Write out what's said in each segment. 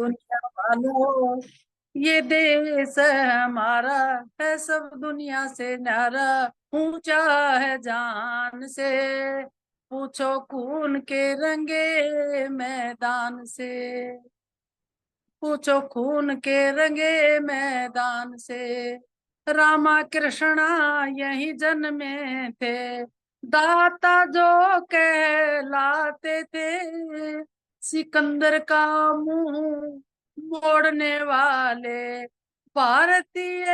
दुनिया वालों, ये देश है हमारा, है सब दुनिया से न्यारा, ऊंचा है जान से, पूछो खून के रंगे मैदान से, पूछो खून के रंगे मैदान से। रामा कृष्णा यही जन्मे थे, दाता जो कहलाते थे, सिकंदर का मुंह मोड़ने वाले भारतीय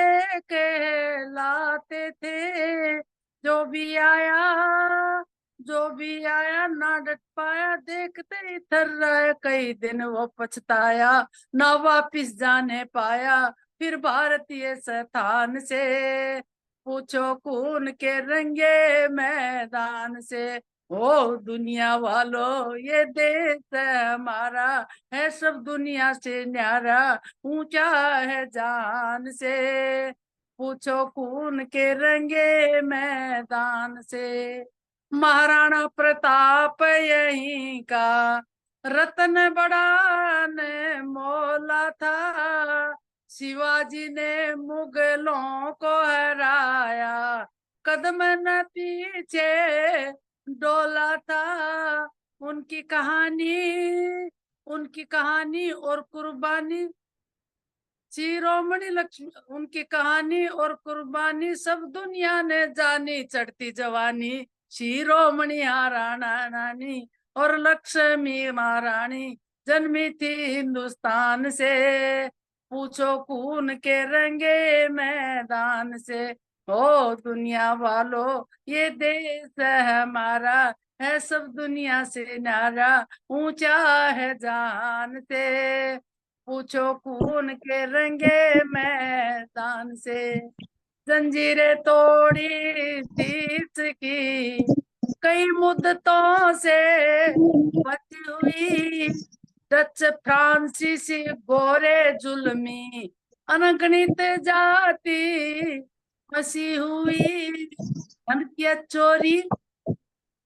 कहलाते थे। जो भी आया, जो भी आया ना डट पाया, देखते ही थर रहे कई दिन वो पछताया, ना वापिस जाने पाया फिर भारतीय स्थान से, पूछो खून के रंगे मैदान से। ओ दुनिया वालों, ये देश है हमारा, है सब दुनिया से न्यारा, ऊंचा है जान से, पूछो खून के रंगे मैदान से। महाराणा प्रताप यहीं का रतन बड़ा ने मोला था, शिवाजी ने मुगलों को हराया, कदम न पीछे डोला था। उनकी कहानी, उनकी कहानी और कुर्बानी, शिरोमणि लक्ष्मी, उनकी कहानी और कुर्बानी सब दुनिया ने जानी, चढ़ती जवानी शिरोमणि राणा रानी और लक्ष्मी महारानी जन्मी थी हिंदुस्तान से, पूछो खून के रंगे मैदान से। ओ दुनिया वालों, ये देश है हमारा, है सब दुनिया से न्यारा, ऊंचा है जान से, पूछो खून के रंगे मैदान से। जंजीरें तोड़ी तीस की, कई मुद्दतों से बची हुई, डच फ्रांसीसी गोरे जुल्मी, अनगणित जाति फंसी हुई, धन की चोरी,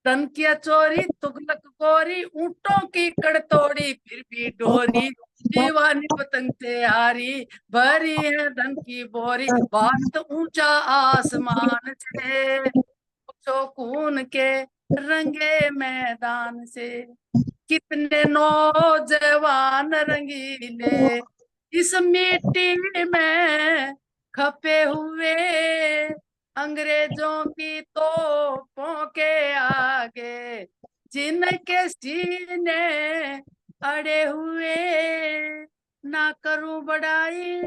धन की चोरी, तुगलक गोरी, ऊंटों की कड़तोड़ी फिर भी डोरी, दीवानी पतंग से हारी, भरी है धन की बोरी, भारत ऊंचा आसमान से, पूछो खून के रंगे मैदान से। कितने नौजवान रंगीले इस मिट्टी में खपे हुए, अंग्रेजों की तोपों के आगे जिनके सीने अड़े हुए, ना करूं बड़ाई,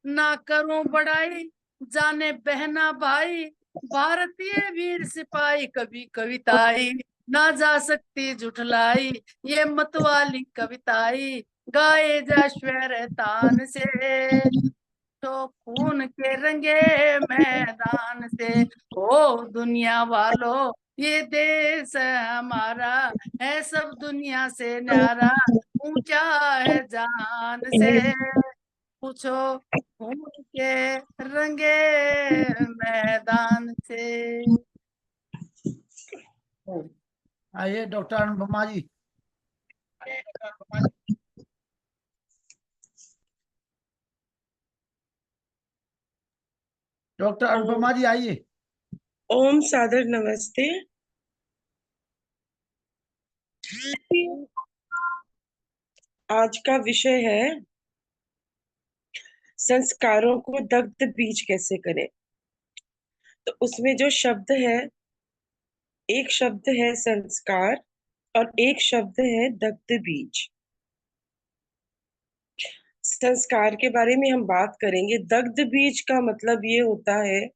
ना करूं बड़ाई, जाने बहना भाई, भारतीय वीर सिपाही कभी कविताई ना जा सकती जुठलाई, ये मतवाली कविताई गाए जा स्वर तान से, तो खून के रंगे मैदान से। ओ दुनिया वालों, ये देश है हमारा, है सब दुनिया से न्यारा, ऊंचा है जान से, पूछो खून के रंगे मैदान से। आइए डॉक्टर अनुपमा जी। डॉक्टर अनुपमा जी आइए। ओम सादर नमस्ते। आज का विषय है संस्कारों को दग्ध बीज कैसे करें। तो उसमें जो शब्द है, एक शब्द है संस्कार और एक शब्द है दग्ध बीज। संस्कार के बारे में हम बात करेंगे। दग्ध बीज का मतलब ये होता है,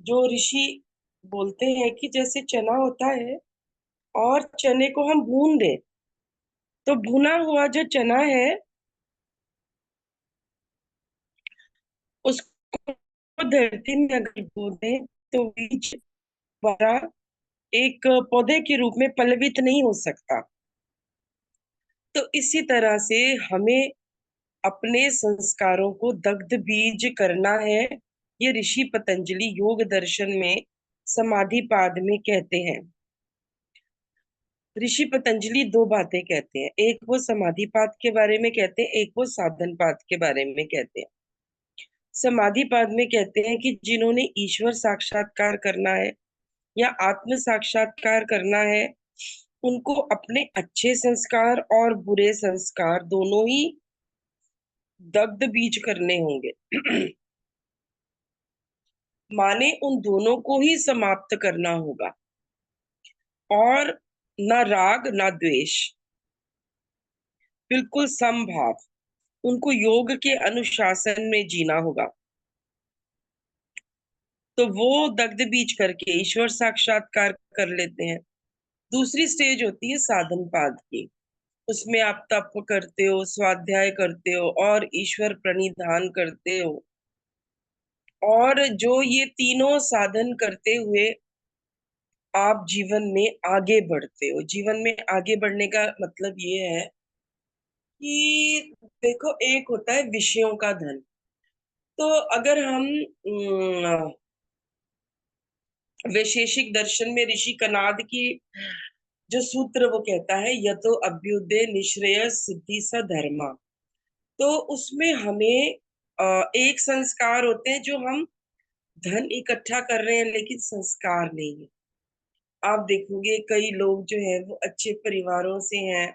जो ऋषि बोलते हैं कि जैसे चना होता है और चने को हम भून दें, तो भुना हुआ जो चना है उसको धरती में अगर बो दें तो बीज द्वारा एक पौधे के रूप में पल्लवित नहीं हो सकता। तो इसी तरह से हमें अपने संस्कारों को दग्ध बीज करना है। ये ऋषि पतंजलि योग दर्शन में समाधि पाद में कहते हैं। ऋषि पतंजलि दो बातें कहते हैं, एक वो समाधिपात के बारे में कहते हैं, एक वो साधनपात के बारे में कहते हैं। समाधिपात में कहते हैं कि जिन्होंने ईश्वर साक्षात्कार करना है या आत्म साक्षात्कार करना है, उनको अपने अच्छे संस्कार और बुरे संस्कार दोनों ही दग्ध बीज करने होंगे। माने उन दोनों को ही समाप्त करना होगा, और न राग न द्वेष, बिल्कुल समभाव। उनको योग के अनुशासन में जीना होगा। तो वो दग्ध बीज करके ईश्वर साक्षात्कार कर लेते हैं। दूसरी स्टेज होती है साधन पाद की। उसमें आप तप करते हो, स्वाध्याय करते हो और ईश्वर प्रणिधान करते हो। और जो ये तीनों साधन करते हुए आप जीवन में आगे बढ़ते हो। जीवन में आगे बढ़ने का मतलब ये है कि देखो, एक होता है विषयों का धन। तो अगर हम वैशेषिक दर्शन में ऋषि कनाद की जो सूत्र वो कहता है, यतो अभ्युदय निश्रेय सिद्धि स धर्मा। तो उसमें हमें एक संस्कार होते हैं जो हम धन इकट्ठा कर रहे हैं, लेकिन संस्कार नहीं है। आप देखोगे कई लोग जो है वो अच्छे परिवारों से हैं।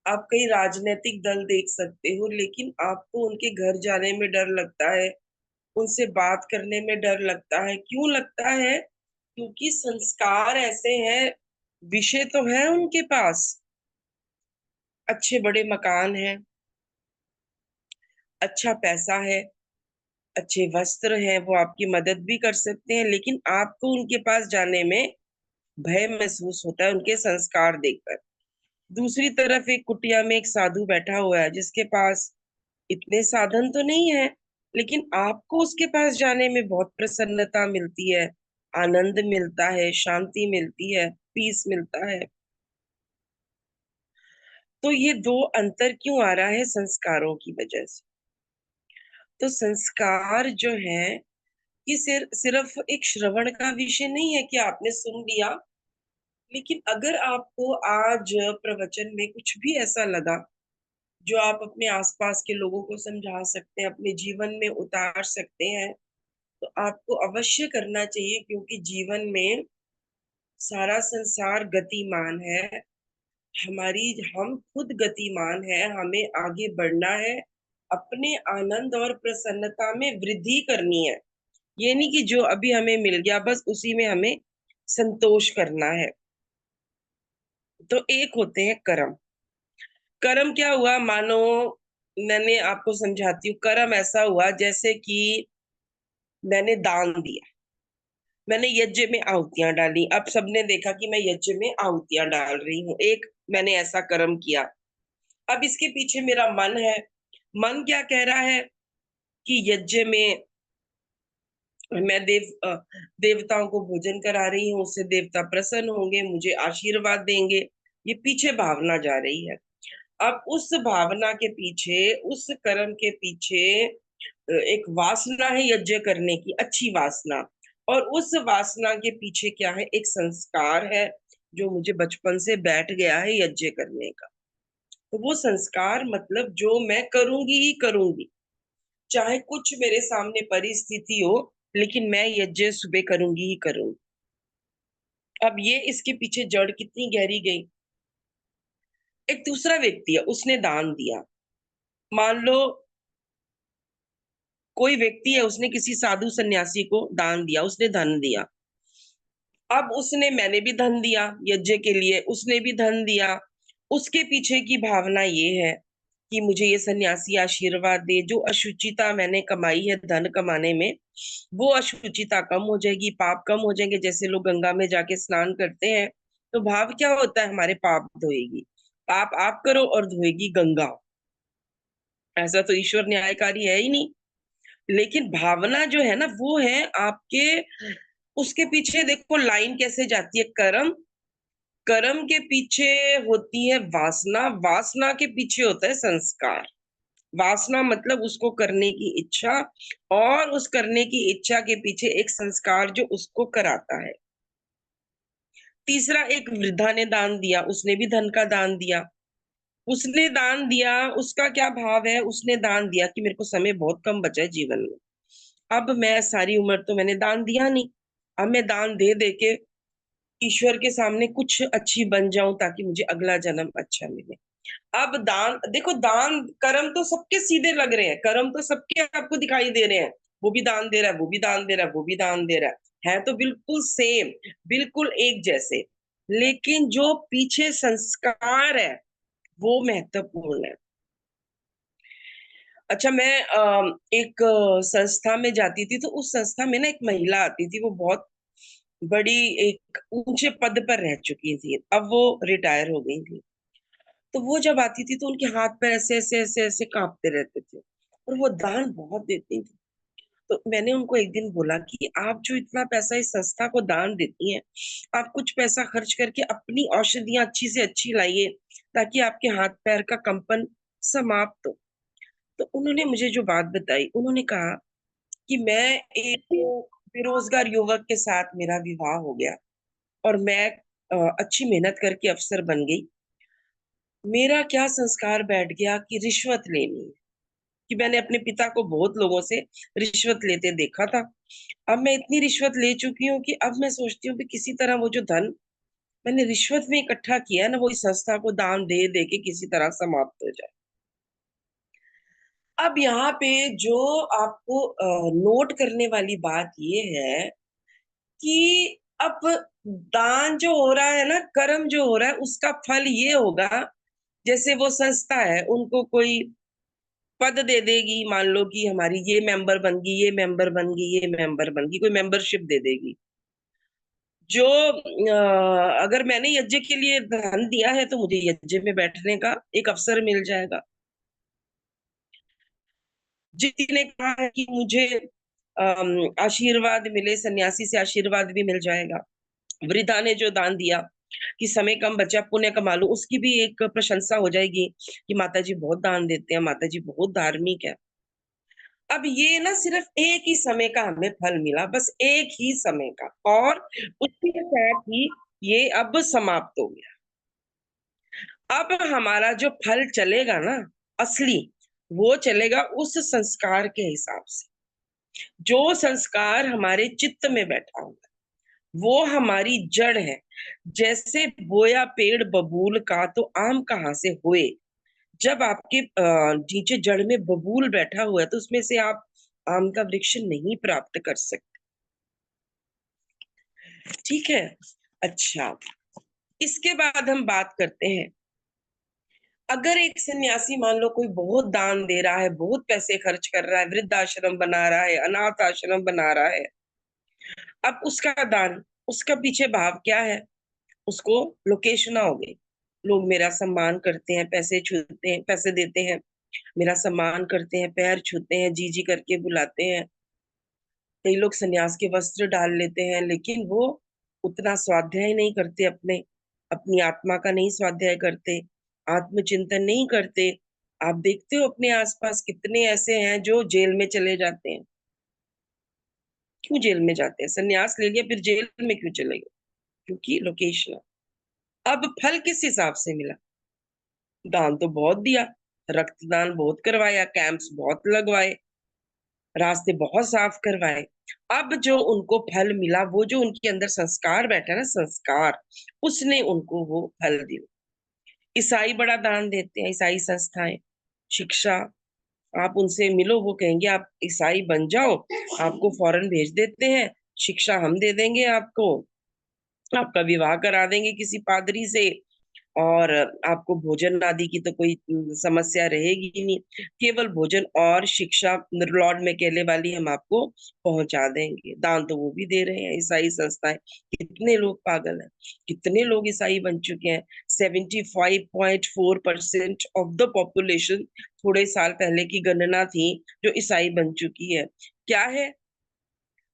आप कई राजनीतिक दल देख सकते हो, लेकिन आपको उनके घर जाने में डर लगता है, उनसे बात करने में डर लगता है। क्यों लगता है? क्योंकि संस्कार ऐसे हैं, विषय तो है उनके पास, अच्छे बड़े मकान हैं, अच्छा पैसा है, अच्छे वस्त्र हैं, वो आपकी मदद भी कर सकते हैं, लेकिन आपको उनके पास जाने में भय महसूस होता है उनके संस्कार देखकर। दूसरी तरफ एक कुटिया में एक साधु बैठा हुआ है जिसके पास इतने साधन तो नहीं है, लेकिन आपको उसके पास जाने में बहुत प्रसन्नता मिलती है, आनंद मिलता है, शांति मिलती है, पीस मिलता है। तो ये दो अंतर क्यों आ रहा है? संस्कारों की वजह से। तो संस्कार जो है कि सिर्फ एक श्रवण का विषय नहीं है कि आपने सुन लिया, लेकिन अगर आपको आज प्रवचन में कुछ भी ऐसा लगा जो आप अपने आसपास के लोगों को समझा सकते हैं, अपने जीवन में उतार सकते हैं, तो आपको अवश्य करना चाहिए, क्योंकि जीवन में सारा संसार गतिमान है। हम खुद गतिमान है, हमें आगे बढ़ना है, अपने आनंद और प्रसन्नता में वृद्धि करनी है। ये नहीं कि जो अभी हमें मिल गया बस उसी में हमें संतोष करना है। तो एक होते हैं कर्म। कर्म क्या हुआ? मानो, मैंने आपको समझाती हूँ। कर्म ऐसा हुआ जैसे कि मैंने दान दिया, मैंने यज्ञ में आहुतियां डाली। अब सबने देखा कि मैं यज्ञ में आहुतियां डाल रही हूँ, एक मैंने ऐसा कर्म किया। अब इसके पीछे मेरा मन है। मन क्या कह रहा है कि यज्ञ में मैं देवताओं को भोजन करा रही हूँ, उससे देवता प्रसन्न होंगे, मुझे आशीर्वाद देंगे। ये पीछे भावना जा रही है। अब उस भावना के पीछे, उस कर्म के पीछे एक वासना है यज्ञ करने की, अच्छी वासना। और उस वासना के पीछे क्या है? एक संस्कार है जो मुझे बचपन से बैठ गया है यज्ञ करने का। तो वो संस्कार मतलब जो मैं करूंगी ही करूंगी, चाहे कुछ मेरे सामने परिस्थिति हो, लेकिन मैं यज्ञ सुबह करूंगी ही करूंगी। अब ये इसके पीछे जड़ कितनी गहरी गई। एक दूसरा व्यक्ति है, उसने दान दिया। मान लो कोई व्यक्ति है, उसने किसी साधु सन्यासी को दान दिया, उसने धन दिया। अब मैंने भी धन दिया यज्ञ के लिए, उसने भी धन दिया। उसके पीछे की भावना ये है कि मुझे ये सन्यासी आशीर्वाद दे, जो अशुचिता मैंने कमाई है धन कमाने में, वो अशुचिता कम हो जाएगी, पाप कम हो जाएंगे। जैसे लोग गंगा में जाके स्नान करते हैं, तो भाव क्या होता है? हमारे पाप धोएगी। पाप आप करो और धोएगी गंगा। ऐसा तो ईश्वर न्यायकारी है ही नहीं। लेकिन भावना जो है ना, वो है आपके, उसके पीछे देखो लाइन कैसे जाती है। कर्म, कर्म के पीछे होती है वासना, वासना के पीछे होता है संस्कार। वासना मतलब उसको करने की इच्छा, और उस करने की इच्छा के पीछे एक संस्कार जो उसको कराता है। तीसरा, एक वृद्धा ने दान दिया, उसने भी धन का दान दिया। उसने दान दिया, उसका क्या भाव है, उसने दान दिया कि मेरे को समय बहुत कम बचा है जीवन में, अब मैं सारी उम्र तो मैंने दान दिया नहीं, अब मैं दान दे दे के ईश्वर के सामने कुछ अच्छी बन जाऊं ताकि मुझे अगला जन्म अच्छा मिले। अब दान देखो, दान कर्म तो सबके सीधे लग रहे हैं, कर्म तो सबके आपको दिखाई दे रहे हैं, वो भी दान दे रहा है, वो भी दान दे रहा है, वो भी दान दे रहा है तो बिल्कुल सेम, बिल्कुल एक जैसे। लेकिन जो पीछे संस्कार है वो महत्वपूर्ण है। अच्छा, मैं एक संस्था में जाती थी, तो उस संस्था में ना एक महिला आती थी, वो बहुत बड़ी, एक ऊंचे पद पर रह चुकी थी, अब वो रिटायर हो गई थी। तो वो जब आती थी तो उनके हाथ पैर ऐसे ऐसे ऐसे ऐसे कांपते रहते थे, और वो दान बहुत देती थी। तो मैंने उनको एक दिन बोला कि आप जो इतना पैसा इस संस्था को दान देती हैं, आप कुछ पैसा खर्च करके अपनी औषधियां अच्छी से अच्छी लाइए ताकि आपके हाथ पैर का कंपन समाप्त हो। तो उन्होंने मुझे जो बात बताई, उन्होंने कहा कि मैं एक बेरोजगार युवक के साथ मेरा विवाह हो गया, और मैं अच्छी मेहनत करके अफसर बन गई। मेरा क्या संस्कार बैठ गया कि रिश्वत लेनी है, कि मैंने अपने पिता को बहुत लोगों से रिश्वत लेते देखा था। अब मैं इतनी रिश्वत ले चुकी हूँ कि अब मैं सोचती हूँ कि किसी तरह वो जो धन मैंने रिश्वत में इकट्ठा किया है ना, वो इस संस्था को दान दे दे के किसी तरह समाप्त हो जाए। अब यहाँ पे जो आपको नोट करने वाली बात ये है कि अब दान जो हो रहा है ना, कर्म जो हो रहा है, उसका फल ये होगा, जैसे वो संस्था है, उनको कोई पद दे देगी, मान लो कि हमारी ये मेंबर बन गई, ये मेंबर बन गई, ये मेंबर बन गई, कोई मेंबरशिप दे देगी। जो अगर मैंने यज्ञ के लिए धन दिया है तो मुझे यज्ञ में बैठने का एक अवसर मिल जाएगा। जिसने कहा है कि मुझे आशीर्वाद मिले, सन्यासी से आशीर्वाद भी मिल जाएगा। वृद्धा ने जो दान दिया कि समय कम बचा, पुण्य कमा लूं, उसकी भी एक प्रशंसा हो जाएगी कि माता जी बहुत दान देते हैं, माता जी बहुत धार्मिक है। अब ये ना सिर्फ एक ही समय का हमें फल मिला, बस एक ही समय का, और उसके साथ ही ये अब समाप्त हो गया। अब हमारा जो फल चलेगा ना, असली, वो चलेगा उस संस्कार के हिसाब से। जो संस्कार हमारे चित्त में बैठा होगा वो हमारी जड़ है। जैसे बोया पेड़ बबूल का तो आम कहाँ से हुए। जब आपके नीचे जड़ में बबूल बैठा हुआ है तो उसमें से आप आम का वृक्ष नहीं प्राप्त कर सकते। ठीक है। अच्छा, इसके बाद हम बात करते हैं, अगर एक सन्यासी मान लो कोई बहुत दान दे रहा है, बहुत पैसे खर्च कर रहा है, वृद्धाश्रम बना रहा है, अनाथ आश्रम बना रहा है, अब उसका दान, उसका पीछे भाव क्या है, उसको लोकेशना हो गई। लोग मेरा सम्मान करते हैं, पैसे छूते हैं, पैसे देते हैं, मेरा सम्मान करते हैं, पैर छूते हैं, जी जी करके बुलाते हैं। कई लोग सन्यास के वस्त्र डाल लेते हैं, लेकिन वो उतना स्वाध्याय नहीं करते, अपने अपनी आत्मा का नहीं स्वाध्याय करते, आत्मचिंतन नहीं करते। आप देखते हो अपने आसपास कितने ऐसे हैं जो जेल में चले जाते हैं। क्यों जेल में जाते हैं? सन्यास ले लिया फिर जेल में क्यों चले गए? क्योंकि लोकेशन। अब फल किस हिसाब से मिला? दान तो बहुत दिया, रक्तदान बहुत करवाया, कैंप्स बहुत लगवाए, रास्ते बहुत साफ करवाए। अब जो उनको फल मिला, वो जो उनके अंदर संस्कार बैठा ना, संस्कार, उसने उनको वो फल दिया। ईसाई बड़ा दान देते हैं, ईसाई संस्थाएं, शिक्षा, आप उनसे मिलो, वो कहेंगे आप ईसाई बन जाओ, आपको फौरन भेज देते हैं, शिक्षा हम दे देंगे आपको, आपका विवाह करा देंगे किसी पादरी से, और आपको भोजन आदि की तो कोई समस्या रहेगी ही नहीं, केवल भोजन और शिक्षा लॉर्ड में केले वाली हम आपको पहुंचा देंगे। दान तो वो भी दे रहे हैं ईसाई संस्थाएं। कितने लोग पागल हैं, कितने लोग ईसाई बन चुके हैं। 75.4% ऑफ द पॉपुलेशन थोड़े साल पहले की गणना थी जो ईसाई बन चुकी है। क्या है,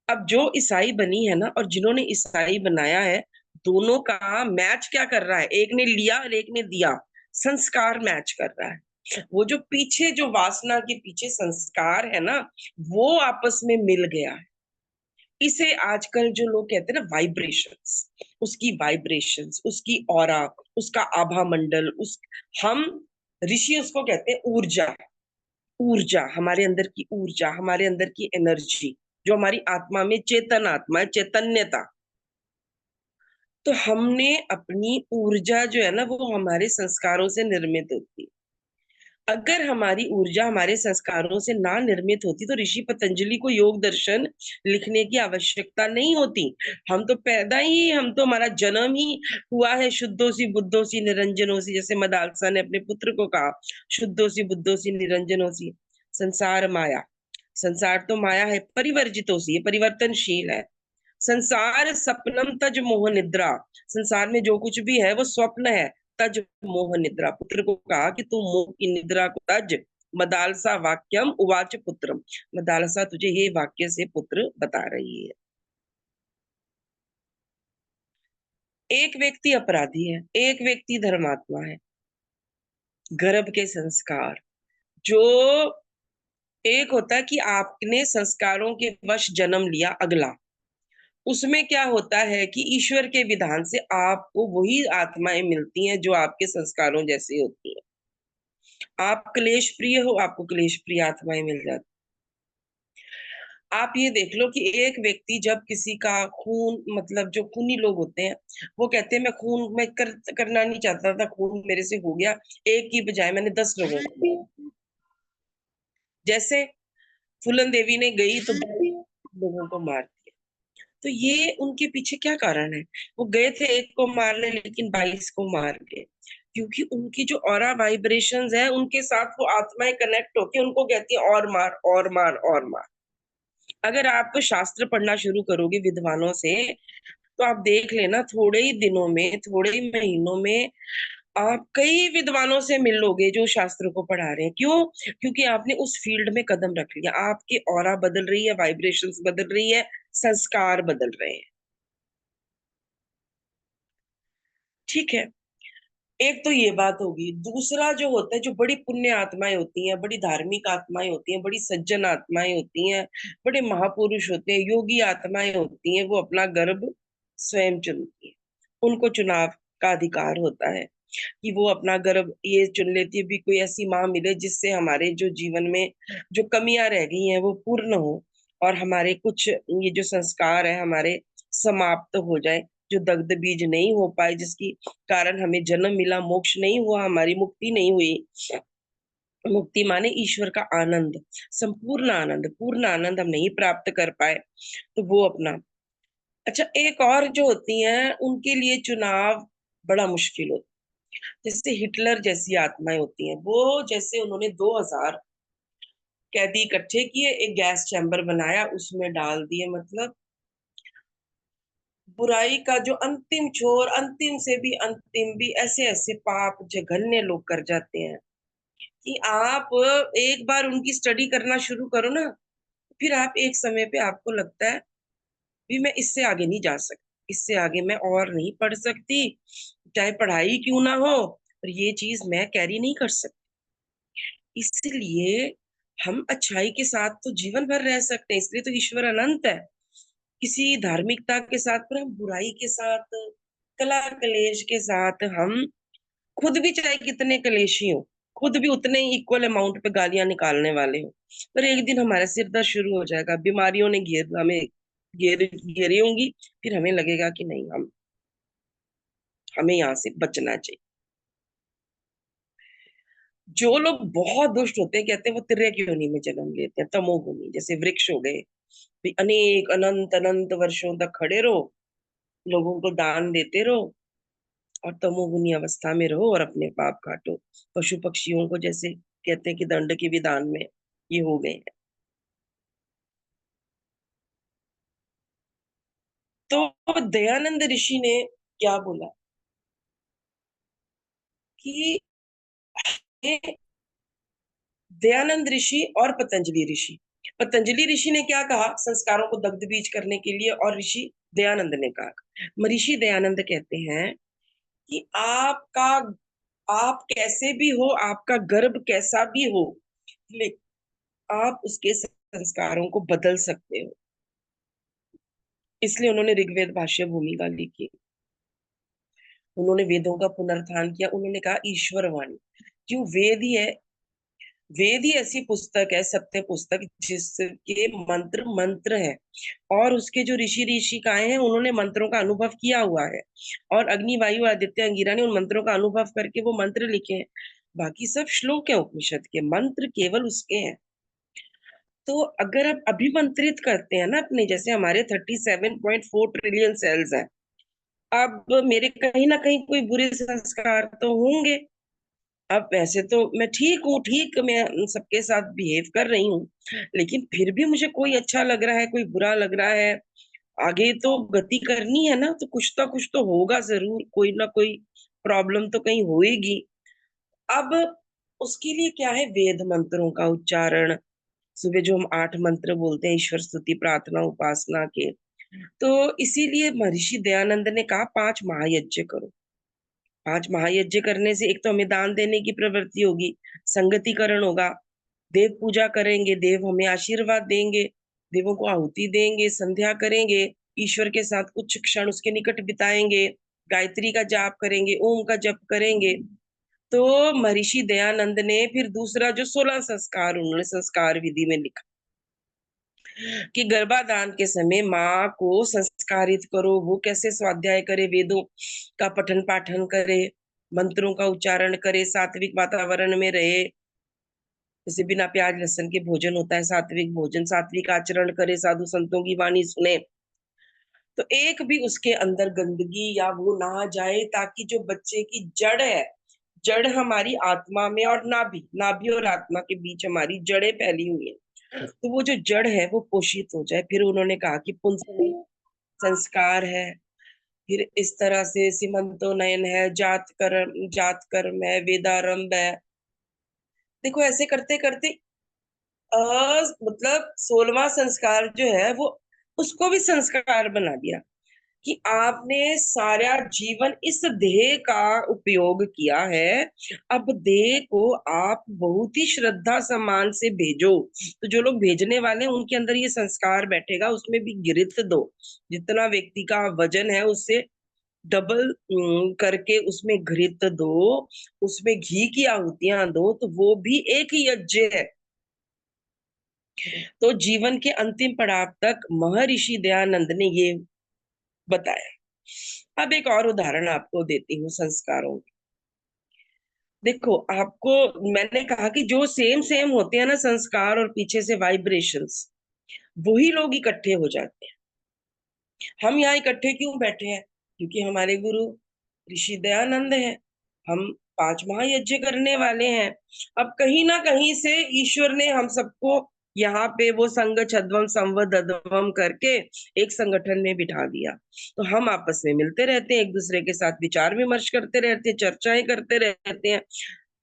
अब जो ईसाई बनी है ना और जिन्होंने ईसाई बनाया है, दोनों का मैच क्या कर रहा है, एक ने लिया और एक ने दिया, संस्कार मैच कर रहा है। वो जो पीछे जो वासना के पीछे संस्कार है ना, वो आपस में मिल गया है। इसे आजकल जो लोग कहते हैं ना वाइब्रेशंस, उसकी ऑरा, उसका आभा मंडल, उस हम ऋषि उसको कहते हैं ऊर्जा। ऊर्जा, हमारे अंदर की ऊर्जा, हमारे अंदर की एनर्जी, जो हमारी आत्मा में चेतन आत्मा है, चैतन्यता। तो हमने अपनी ऊर्जा जो है ना, वो हमारे संस्कारों से निर्मित होती है। अगर हमारी ऊर्जा हमारे संस्कारों से ना निर्मित होती तो ऋषि पतंजलि को योग दर्शन लिखने की आवश्यकता नहीं होती। हम तो हमारा जन्म ही हुआ है शुद्धोसी बुद्धोसी निरंजनोसी, जैसे मदालसा ने अपने पुत्र को कहा, शुद्धोसी बुद्धोसी निरंजनोसी। संसार माया, संसार तो माया है, परिवर्जितोसी, ये परिवर्तनशील है। संसार सपनम तज मोह निद्रा, संसार में जो कुछ भी है वो स्वप्न है। तज मोह निद्रा, पुत्र को कहा कि तू मोह की निद्रा को तज। मदालसा वाक्यम उवाच पुत्रम, मदालसा तुझे ये वाक्य से पुत्र बता रही है। एक व्यक्ति अपराधी है, एक व्यक्ति धर्मात्मा है। गर्भ के संस्कार, जो एक होता है कि आपने संस्कारों के वश जन्म लिया, अगला उसमें क्या होता है कि ईश्वर के विधान से आपको वही आत्माएं मिलती हैं जो आपके संस्कारों जैसी होती हैं। आप क्लेश प्रिय हो, आपको क्लेश प्रिय आत्माएं मिल जाती। आप ये देख लो कि एक व्यक्ति जब किसी का खून, मतलब जो खूनी लोग होते हैं, वो कहते हैं मैं करना नहीं चाहता था, खून मेरे से हो गया, एक की बजाय मैंने 10 लोगों को दिया। जैसे फूलन देवी ने गई तो 10 लोगों को मार दिया। तो ये उनके पीछे क्या कारण है? वो गए थे एक को मारने, लेकिन 22 को मार गए, क्योंकि उनकी जो ऑरा वाइब्रेशंस है, उनके साथ वो आत्माएं कनेक्ट होके उनको कहती है और मार और मार और मार। अगर आप शास्त्र पढ़ना शुरू करोगे विद्वानों से, तो आप देख लेना, थोड़े ही दिनों में, थोड़े ही महीनों में आप कई विद्वानों से मिल लोगे जो शास्त्र को पढ़ा रहे हैं। क्यों? क्योंकि आपने उस फील्ड में कदम रख लिया, आपकी ऑरा बदल रही है, वाइब्रेशंस बदल रही है, संस्कार बदल रहे हैं। ठीक है, एक तो ये बात होगी। दूसरा जो होता है, जो बड़ी पुण्य आत्माएं होती हैं, बड़ी धार्मिक आत्माएं होती हैं, बड़ी सज्जन आत्माएं होती हैं, बड़े महापुरुष होते हैं, योगी आत्माएं होती हैं, वो अपना गर्भ स्वयं चुनती हैं। उनको चुनाव का अधिकार होता है कि वो अपना गर्भ ये चुन लेती है भी कोई ऐसी माँ मिले जिससे हमारे जो जीवन में जो कमियां रह गई हैं वो पूर्ण हो, और हमारे कुछ ये जो संस्कार है हमारे समाप्त हो जाए, जो दग्ध बीज नहीं हो पाए, जिसकी कारण हमें जन्म मिला, मोक्ष नहीं हुआ, हमारी मुक्ति नहीं हुई। मुक्ति माने ईश्वर का आनंद, संपूर्ण आनंद, पूर्ण आनंद हम नहीं प्राप्त कर पाए, तो वो अपना। अच्छा, एक और जो होती हैं उनके लिए चुनाव बड़ा मुश्किल होता है। जैसे हिटलर जैसी आत्माएं होती हैं, वो जैसे उन्होंने 2000 कैदी इकट्ठे किए, एक गैस चैम्बर बनाया, उसमें डाल दिए, मतलब बुराई का जो अंतिम छोर, अंतिम से भी अंतिम भी, ऐसे ऐसे पाप जघन्य लोग कर जाते हैं कि आप एक बार उनकी स्टडी करना शुरू करो ना, फिर आप एक समय पे आपको लगता है भी मैं इससे आगे नहीं जा सकती, इससे आगे मैं और नहीं पढ़ सकती, चाहे पढ़ाई क्यों ना हो, पर ये चीज मैं कैरी नहीं कर सकती। इसलिए हम अच्छाई के साथ तो जीवन भर रह सकते हैं, इसलिए तो ईश्वर अनंत है। किसी धार्मिकता के साथ, पर हम बुराई के साथ, कला कलेश के साथ, हम खुद भी चाहे कितने कलेशी हो, खुद भी उतने ही इक्वल अमाउंट पे गालियां निकालने वाले हो, पर एक दिन हमारा सिर दर्द शुरू हो जाएगा, बीमारियों ने घेरी होंगी, फिर हमें लगेगा कि नहीं, हमें यहाँ से बचना चाहिए। जो लोग बहुत दुष्ट होते हैं, कहते हैं वो तिर्यक योनि में जन्म लेते हैं, तमोगुनी, जैसे वृक्ष हो गए, भी अनेक अनंत अनंत वर्षों तक खड़े रहो, लोगों को दान देते रहो, और तमोगुनी अवस्था में रहो और अपने पाप काटो। पशु पक्षियों को जैसे कहते हैं कि दंड के विधान में ये हो गए हैं। तो दयानंद ऋषि ने क्या बोला कि ये दयानंद ऋषि और पतंजलि ऋषि, पतंजलि ऋषि ने क्या कहा संस्कारों को दग्ध बीज करने के लिए, और ऋषि दयानंद ने कहा, महर्षि दयानंद कहते हैं कि आप कैसे भी हो, आपका गर्भ कैसा भी हो, आप उसके संस्कारों को बदल सकते हो। इसलिए उन्होंने ऋग्वेद भाष्य भूमिका लिखी। उन्होंने वेदों का पुनरुत्थान किया। उन्होंने कहा ईश्वर वाणी, क्यों वेद ही है, वेद ही ऐसी पुस्तक है, सत्य पुस्तक, जिसके मंत्र मंत्र है, और उसके जो ऋषि ऋषिकाएं हैं उन्होंने मंत्रों का अनुभव किया हुआ है, और अग्नि वायु आदित्य अंगिरा ने उन मंत्रों का अनुभव करके वो मंत्र लिखे हैं। बाकी सब श्लोक है उपनिषद के, मंत्र केवल उसके हैं। तो अगर आप अभिमंत्रित करते हैं ना अपने, जैसे हमारे 37.4 ट्रिलियन सेल्स हैं, अब मेरे कहीं ना कहीं कोई बुरे संस्कार तो होंगे। अब वैसे तो मैं ठीक हूँ, ठीक, मैं सबके साथ बिहेव कर रही हूँ, लेकिन फिर भी मुझे कोई अच्छा लग रहा है, कोई बुरा लग रहा है, आगे तो गति करनी है ना, तो कुछ तो होगा जरूर, कोई ना कोई प्रॉब्लम तो कहीं होएगी। अब उसके लिए क्या है, वेद मंत्रों का उच्चारण, सुबह जो हम 8 मंत्र बोलते हैं ईश्वर स्तुति प्रार्थना उपासना के, तो इसीलिए महर्षि दयानंद ने कहा 5 महायज्ञ करो। 5 महायज्ञ करने से एक तो हमें दान देने की प्रवृत्ति होगी, संगतिकरण होगा, देव पूजा करेंगे, देव हमें आशीर्वाद देंगे, देवों को आहुति देंगे, संध्या करेंगे, ईश्वर के साथ कुछ क्षण उसके निकट बिताएंगे, गायत्री का जाप करेंगे, ओम का जप करेंगे। तो महर्षि दयानंद ने फिर दूसरा जो 16 संस्कार उन्होंने संस्कार विधि में लिखा कि गर्भाधान के समय माँ को संस्कारित करो, वो कैसे स्वाध्याय करे, वेदों का पठन पाठन करे, मंत्रों का उच्चारण करे, सात्विक वातावरण में रहे, जैसे बिना प्याज लहसुन के भोजन होता है, सात्विक भोजन, सात्विक आचरण करे, साधु संतों की वाणी सुने, तो एक भी उसके अंदर गंदगी या वो ना जाए, ताकि जो बच्चे की जड़ है, जड़ हमारी आत्मा में, और नाभि, नाभि और आत्मा के बीच हमारी जड़ें फैली हुई है, तो वो जो जड़ है वो पोषित हो जाए। फिर उन्होंने कहा कि पुंसनी संस्कार है, फिर इस तरह से सीमंतो नयन है, जात कर्म है, वेदारंभ है। देखो ऐसे करते करते मतलब 16वां संस्कार जो है वो उसको भी संस्कार बना दिया कि आपने सारा जीवन इस देह का उपयोग किया है, अब देह को आप बहुत ही श्रद्धा सम्मान से भेजो। तो जो लोग भेजने वाले हैं उनके अंदर ये संस्कार बैठेगा, उसमें भी घृत दो, जितना व्यक्ति का वजन है उससे डबल करके उसमें घृत दो, उसमें घी की आहुतियां दो, तो वो भी एक ही यज्ञ है। तो जीवन के अंतिम पड़ाव तक महर्षि दयानंद ने ये बताया। अब एक और उदाहरण आपको देती हूँ संस्कारों की। देखो, आपको मैंने कहा कि जो सेम सेम होते हैं ना संस्कार और पीछे से वाइब्रेशंस, वही लोग इकट्ठे हो जाते हैं। हम यहाँ इकट्ठे क्यों बैठे हैं? क्योंकि हमारे गुरु ऋषि दयानंद है, हम 5 महायज्ञ करने वाले हैं। अब कहीं ना कहीं से ईश्वर ने हम सबको यहाँ पे वो संग छद्वम संवदध्वम करके एक संगठन में बिठा दिया। तो हम आपस में मिलते रहते हैं, एक दूसरे के साथ विचार विमर्श करते रहते हैं, चर्चाएं करते रहते हैं।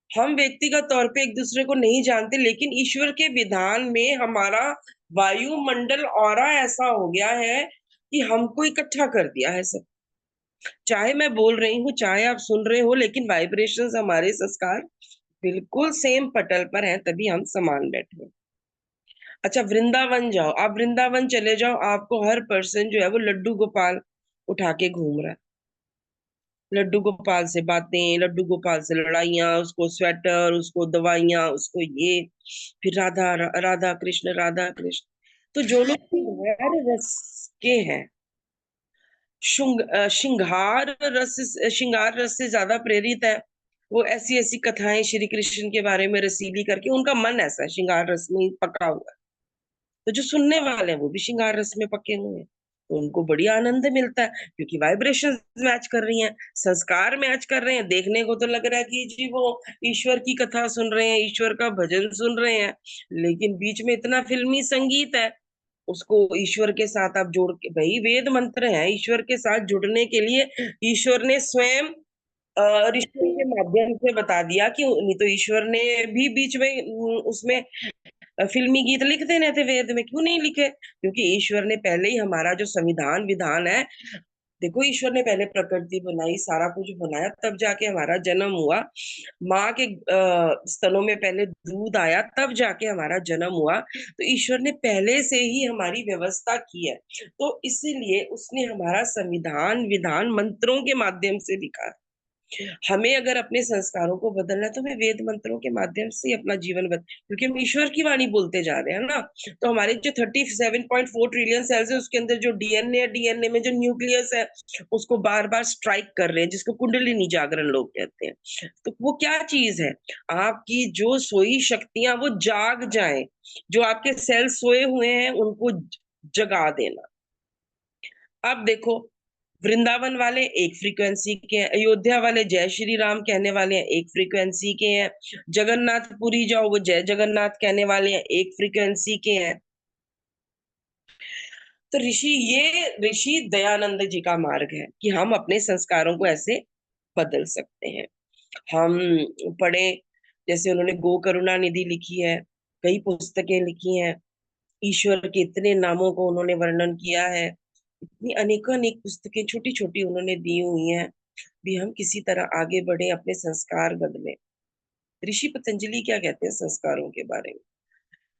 हम व्यक्तिगत तौर पे एक दूसरे को नहीं जानते, लेकिन ईश्वर के विधान में हमारा वायुमंडल ऑरा ऐसा हो गया है कि हमको इकट्ठा कर दिया है सब। चाहे मैं बोल रही हूँ, चाहे आप सुन रहे हो, लेकिन वाइब्रेशंस, हमारे संस्कार बिल्कुल सेम पटल पर हैं, तभी हम समान बैठे हैं। अच्छा, वृंदावन जाओ, आप वृंदावन चले जाओ, आपको हर पर्सन जो है वो लड्डू गोपाल उठा के घूम रहा है। लड्डू गोपाल से बातें, लड्डू गोपाल से लड़ाइयाँ, उसको स्वेटर, उसको दवाइयाँ, उसको ये, फिर राधा कृष्ण, राधा कृष्ण। तो जो लोग गैर रस के हैं, श्रृंगार रस से ज्यादा प्रेरित है, वो ऐसी ऐसी कथाएं श्री कृष्ण के बारे में रसीली करके, उनका मन ऐसा है श्रृंगार रस में पका हुआ है। तो जो सुनने वाले हैं वो भी श्रृंगार रस में पके हुए हैं, तो उनको बड़ी आनंद मिलता है, क्योंकि वाइब्रेशन मैच कर रही हैं, संस्कार मैच कर रहे हैं। देखने को तो लग रहा है कि जी वो ईश्वर की कथा सुन रहे हैं, ईश्वर का भजन सुन रहे हैं, लेकिन बीच में इतना फिल्मी संगीत है, उसको ईश्वर के साथ आप जोड़ के, भाई वेद मंत्र है, ईश्वर के साथ जुड़ने के लिए ईश्वर ने स्वयं ऋषि के माध्यम से बता दिया कि नहीं तो ईश्वर ने भी बीच में उसमें फिल्मी गीत लिख देने थे वेद में, क्यों नहीं लिखे? क्योंकि ईश्वर ने पहले ही हमारा जो संविधान विधान है देखो, ईश्वर ने पहले प्रकृति बनाई, सारा कुछ बनाया, तब जाके हमारा जन्म हुआ। माँ के स्तनों में पहले दूध आया, तब जाके हमारा जन्म हुआ। तो ईश्वर ने पहले से ही हमारी व्यवस्था की है। तो इसीलिए उसने हमारा संविधान विधान मंत्रों के माध्यम से लिखा है। हमें अगर अपने संस्कारों को बदलना है तो हमें वेद मंत्रों के माध्यम से ही अपना जीवन क्योंकि हम ईश्वर की वाणी बोलते जा रहे हैं ना। तो हमारे जो 37.4 ट्रिलियन सेल्स है, उसके अंदर जो डीएनए है, डीएनए में जो न्यूक्लियस है, उसको बार बार स्ट्राइक कर रहे हैं, जिसको कुंडलिनी जागरण लोग कहते हैं। तो वो क्या चीज है? आपकी जो सोई शक्तियां वो जाग जाए, जो आपके सेल सोए हुए हैं उनको जगा देना। अब देखो, वृंदावन वाले एक फ्रीक्वेंसी के हैं, अयोध्या वाले जय श्री राम कहने वाले हैं, एक फ्रीक्वेंसी के हैं। जगन्नाथपुरी जाओ, वो जय जगन्नाथ कहने वाले हैं, एक फ्रीक्वेंसी के हैं। तो ये ऋषि दयानंद जी का मार्ग है कि हम अपने संस्कारों को ऐसे बदल सकते हैं। हम पढ़े, जैसे उन्होंने गो करुणा निधि लिखी है, कई पुस्तकें लिखी हैं, ईश्वर के इतने नामों को उन्होंने वर्णन किया है, इतनी अनेक अनेक पुस्तकें छोटी छोटी उन्होंने दी हुई हैं। भी हम किसी तरह आगे बढ़े, अपने संस्कार बदले। ऋषि पतंजलि क्या कहते हैं संस्कारों के बारे में?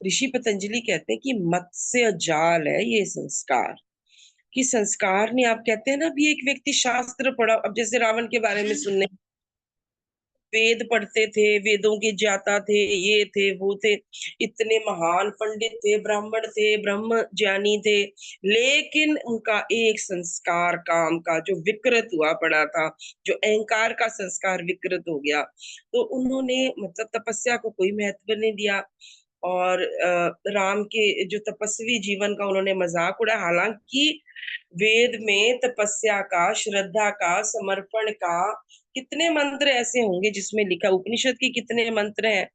ऋषि पतंजलि कहते हैं कि मत्स्य जाल है ये संस्कार। कि संस्कार ने, आप कहते हैं ना, भी एक व्यक्ति शास्त्र पढ़ा, अब जैसे रावण के बारे में सुनने, वेद पढ़ते थे, वेदों के ज्ञाता थे, ये थे वो थे, इतने महान पंडित थे, ब्राह्मण थे, ब्रह्म ज्ञानी थे, लेकिन उनका एक संस्कार काम का जो विकृत हुआ पड़ा था, जो अहंकार का संस्कार विकृत हो गया, तो उन्होंने मतलब तपस्या को कोई महत्व नहीं दिया, और राम के जो तपस्वी जीवन का उन्होंने मजाक उड़ाया। हालांकि वेद में तपस्या का, श्रद्धा का, समर्पण का कितने मंत्र ऐसे होंगे जिसमें लिखा, उपनिषद के कितने मंत्र हैं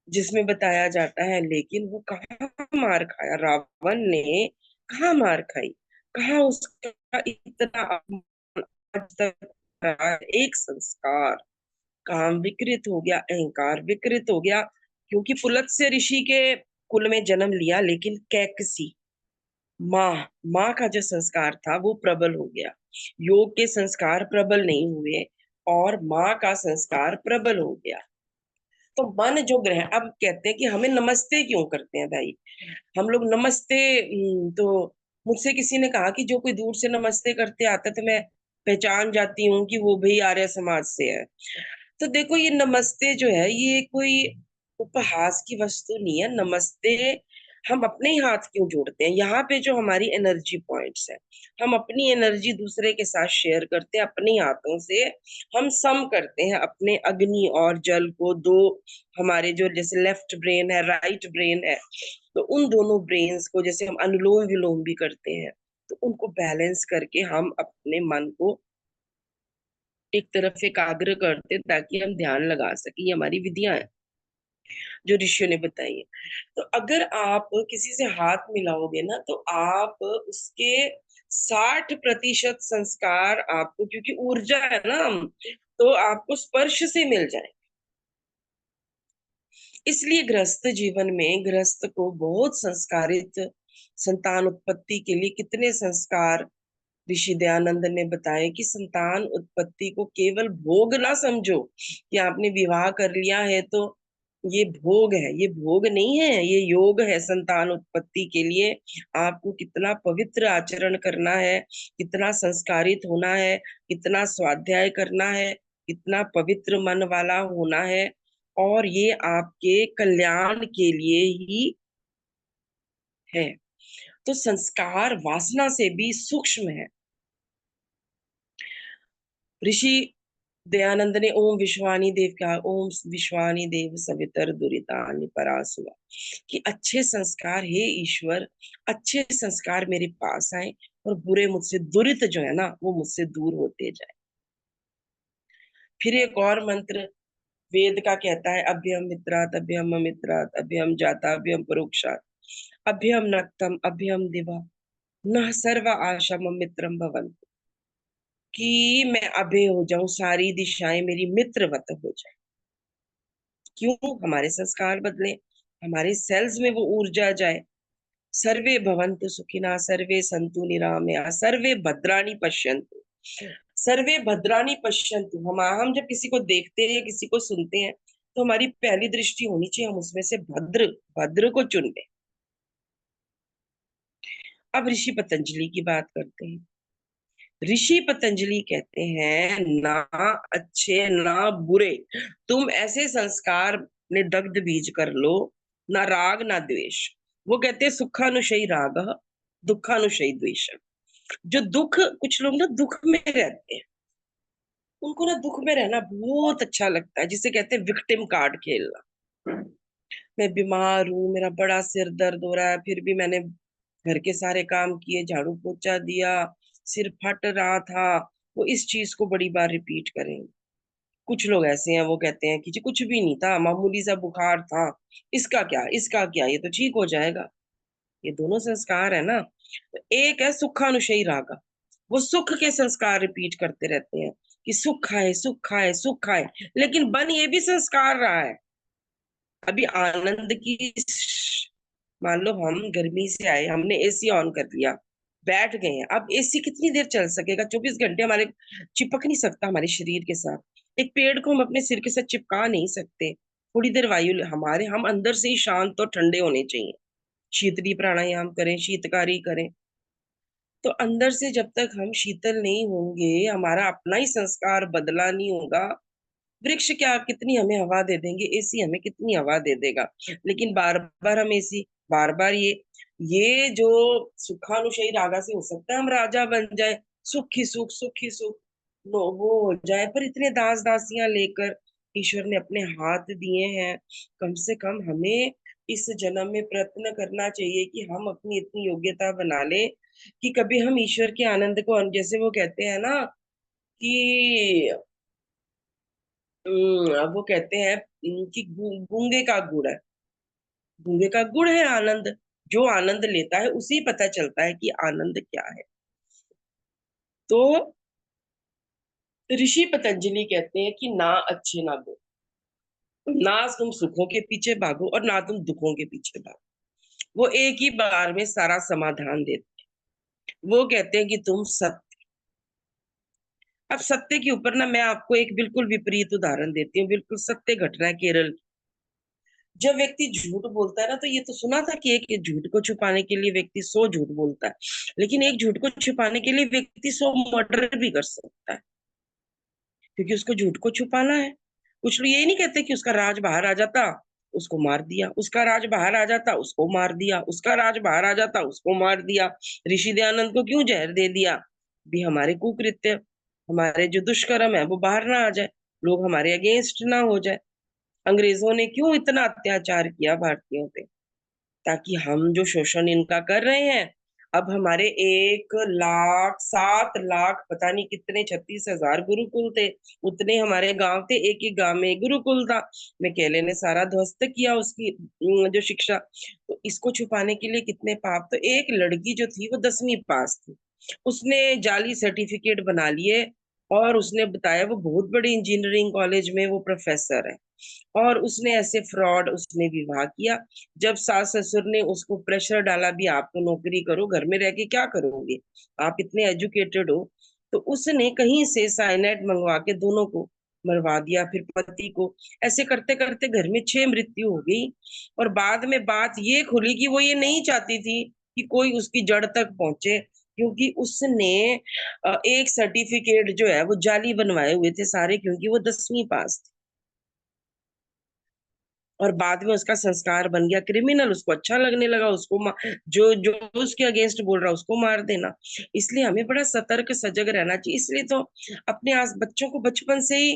जिसमें बताया जाता है, लेकिन वो कहाँ मार खाया रावण ने, कहाँ मार खाई, कहाँ उसका इतना अपमान आज तक रहा है। एक संस्कार, काम विकृत हो गया, अहंकार विकृत हो गया, क्योंकि पुलत्स्य ऋषि के कुल में जन्म लिया, लेकिन कैकसी माँ माँ का जो संस्कार था वो प्रबल हो गया, योग के संस्कार प्रबल नहीं हुए, और माँ का संस्कार प्रबल हो गया। तो मन जो ग्रह, अब कहते हैं कि हमें नमस्ते क्यों करते हैं भाई, हम लोग नमस्ते, तो मुझसे किसी ने कहा कि जो कोई दूर से नमस्ते करते आता, तो मैं पहचान जाती हूँ कि वो भी आर्य समाज से है। तो देखो, ये नमस्ते जो है ये कोई उपहास की वस्तु नहीं है। नमस्ते हम अपने ही हाथ क्यों जोड़ते हैं? यहाँ पे जो हमारी एनर्जी पॉइंट्स है, हम अपनी एनर्जी दूसरे के साथ शेयर करते हैं, अपने हाथों से हम सम करते हैं अपने अग्नि और जल को। दो हमारे जो, जैसे लेफ्ट ब्रेन है, राइट ब्रेन है, तो उन दोनों ब्रेन्स को जैसे हम अनुलोम विलोम भी करते हैं, तो उनको बैलेंस करके हम अपने मन को एक तरफ एकाग्र करते हैं, ताकि हम ध्यान लगा सके। ये हमारी विधियां हैं जो ऋषियों ने बताई है। तो अगर आप किसी से हाथ मिलाओगे ना, तो आप उसके 60% संस्कार आपको, क्योंकि ऊर्जा है ना हम, तो आपको स्पर्श से मिल जाए। इसलिए गृहस्थ जीवन में गृहस्थ को बहुत संस्कारित, संतान उत्पत्ति के लिए कितने संस्कार ऋषि दयानंद ने बताए कि संतान उत्पत्ति को केवल भोग ना समझो, कि आपने विवाह कर लिया है तो ये भोग है, ये भोग नहीं है, ये योग है। संतान उत्पत्ति के लिए आपको कितना पवित्र आचरण करना है, कितना संस्कारित होना है, कितना स्वाध्याय करना है, कितना पवित्र मन वाला होना है, और ये आपके कल्याण के लिए ही है। तो संस्कार वासना से भी सूक्ष्म है। ऋषि दयानंद ने ओम विश्वानी देव कहा, ओम विश्वानी देव सवितर दुरितानि परासुरा, कि अच्छे संस्कार, हे ईश्वर, अच्छे संस्कार मेरे पास आए, और बुरे मुझसे, दुरित जो है ना, वो मुझसे दूर होते जाए। फिर एक और मंत्र वेद का कहता है, अभ्यम मित्रात, अभ्यम अमित्रात, अभ्यम जाता, अभ्यम परोक्षात, अभ्यम नक्तम, अभ्यम दिवा, न सर्व आशम मित्रम भवन्तु, कि मैं अभय हो जाऊं, सारी दिशाएं मेरी मित्रवत हो जाए। क्यों? हमारे संस्कार बदले, हमारे सेल्स में वो ऊर्जा जाए। सर्वे भवन्तु सुखिनः, सर्वे सन्तु निरामयाः, सर्वे भद्राणि पश्यन्तु। सर्वे भद्राणि पश्यन्तु। हम जब किसी को देखते हैं, किसी को सुनते हैं, तो हमारी पहली दृष्टि होनी चाहिए हम उसमें से भद्र भद्र को चुन लें। अब ऋषि पतंजलि की बात करते हैं। ऋषि पतंजलि कहते हैं, ना अच्छे ना बुरे, तुम ऐसे संस्कार में दग्ध बीज कर लो, ना राग ना द्वेष। वो कहते हैं सुखानुशयी राग, दुखानुशयी द्वेष। जो दुख, कुछ लोग ना दुख में रहते हैं, उनको ना दुख में रहना बहुत अच्छा लगता है, जिसे कहते हैं विक्टिम कार्ड खेलना। मैं बीमार हूँ, मेरा बड़ा सिर दर्द हो रहा है, फिर भी मैंने घर के सारे काम किए, झाड़ू पोछा दिया, सिर फट रहा था, वो इस चीज को बड़ी बार रिपीट करेंगे। कुछ लोग ऐसे हैं, वो कहते हैं कि जी कुछ भी नहीं था, मामूली सा बुखार था, इसका क्या, ये तो ठीक हो जाएगा। ये दोनों संस्कार है ना। तो एक है सुखानुशयी राग, वो सुख के संस्कार रिपीट करते रहते हैं कि सुख खाए सुख खाए सुख खाए, लेकिन बन ये भी संस्कार रहा है। अभी आनंद की, मान लो हम गर्मी से आए, हमने एसी ऑन कर लिया, बैठ गए हैं, अब एसी कितनी देर चल सकेगा? 24 घंटे हमारे चिपक नहीं सकता हमारे शरीर के साथ। एक पेड़ को हम अपने सिर के साथ चिपका नहीं सकते। थोड़ी देर वायु हमारे, हम अंदर से ही शांत और ठंडे होने चाहिए। शीतली प्राणायाम करें, शीतकारी करें, तो अंदर से जब तक हम शीतल नहीं होंगे, हमारा अपना ही संस्कार बदला नहीं होगा। वृक्ष क्या कितनी हमें हवा दे देंगे, एसी हमें कितनी हवा दे देगा, लेकिन बार बार हम एसी, बार बार ये जो सुखानुशयी रागा से हो सकता है हम राजा बन जाए, सुख ही सुख नो वो हो जाए, पर इतने दास दासियां लेकर ईश्वर ने अपने हाथ दिए हैं। कम से कम हमें इस जन्म में प्रयत्न करना चाहिए कि हम अपनी इतनी योग्यता बना ले कि कभी हम ईश्वर के आनंद को, जैसे वो कहते हैं ना कि वो कहते हैं कि गूंगे का गुड़ है, गूंगे का गुड़ है आनंद। जो आनंद लेता है उसी पता चलता है कि आनंद क्या है। तो ऋषि पतंजलि कहते हैं कि ना अच्छे ना बुरे, ना तुम सुखों के पीछे भागो और ना तुम दुखों के पीछे भागो। वो एक ही बार में सारा समाधान देते हैं। वो कहते हैं कि तुम सत्य। अब सत्य के ऊपर ना मैं आपको एक बिल्कुल विपरीत उदाहरण देती हूँ, बिल्कुल सत्य घटना है केरल। जब व्यक्ति झूठ बोलता है ना, तो ये तो सुना था कि एक झूठ को छुपाने के लिए व्यक्ति 100 झूठ बोलता है, लेकिन एक झूठ को छुपाने के लिए व्यक्ति 100 मर्डर भी कर सकता है, क्योंकि उसको झूठ को छुपाना है। कुछ लोग यही नहीं कहते कि उसका राज बाहर आ जाता, उसको मार दिया, उसका राज बाहर आ जाता, उसको मार दिया, उसका राज बाहर आ जाता, उसको मार दिया। ऋषि दयानंद को क्यों जहर दे दिया? भी हमारे कुकृत्य, हमारे जो दुष्कर्म है वो बाहर ना आ जाए, लोग हमारे अगेंस्ट ना हो जाए। अंग्रेजों ने क्यों इतना अत्याचार किया भारतीयों पे? ताकि हम जो शोषण इनका कर रहे हैं, अब हमारे 1 लाख 7 लाख पता नहीं कितने 36,000 गुरुकुल थे, उतने हमारे गांव थे, एक एक गांव में एक गुरुकुल था। मैकेले ने सारा ध्वस्त किया उसकी जो शिक्षा। तो इसको छुपाने के लिए कितने पाप। तो एक लड़की जो थी वो 10वीं पास थी, उसने जाली सर्टिफिकेट बना लिए और उसने बताया वो बहुत बड़ी इंजीनियरिंग कॉलेज में वो प्रोफेसर है, और उसने ऐसे फ्रॉड, उसने विवाह किया। जब सास ससुर ने उसको प्रेशर डाला भी आप तो नौकरी करो, घर में रह के क्या करोगे, आप इतने एजुकेटेड हो, तो उसने कहीं से साइनाइड मंगवा के दोनों को मरवा दिया, फिर पति को। ऐसे करते करते घर में 6 मृत्यु हो गई। और बाद में बात ये खुली कि वो ये नहीं चाहती थी कि कोई उसकी जड़ तक पहुंचे, क्योंकि उसने एक सर्टिफिकेट जो है वो जाली बनवाए हुए थे सारे, क्योंकि वो 10वीं पास थी। और बाद में उसका संस्कार बन गया क्रिमिनल, उसको अच्छा लगने लगा उसको जो जो उसके अगेंस्ट बोल रहा उसको मार देना। इसलिए हमें बड़ा सतर्क सजग रहना चाहिए। इसलिए तो अपने आस बच्चों को बचपन से ही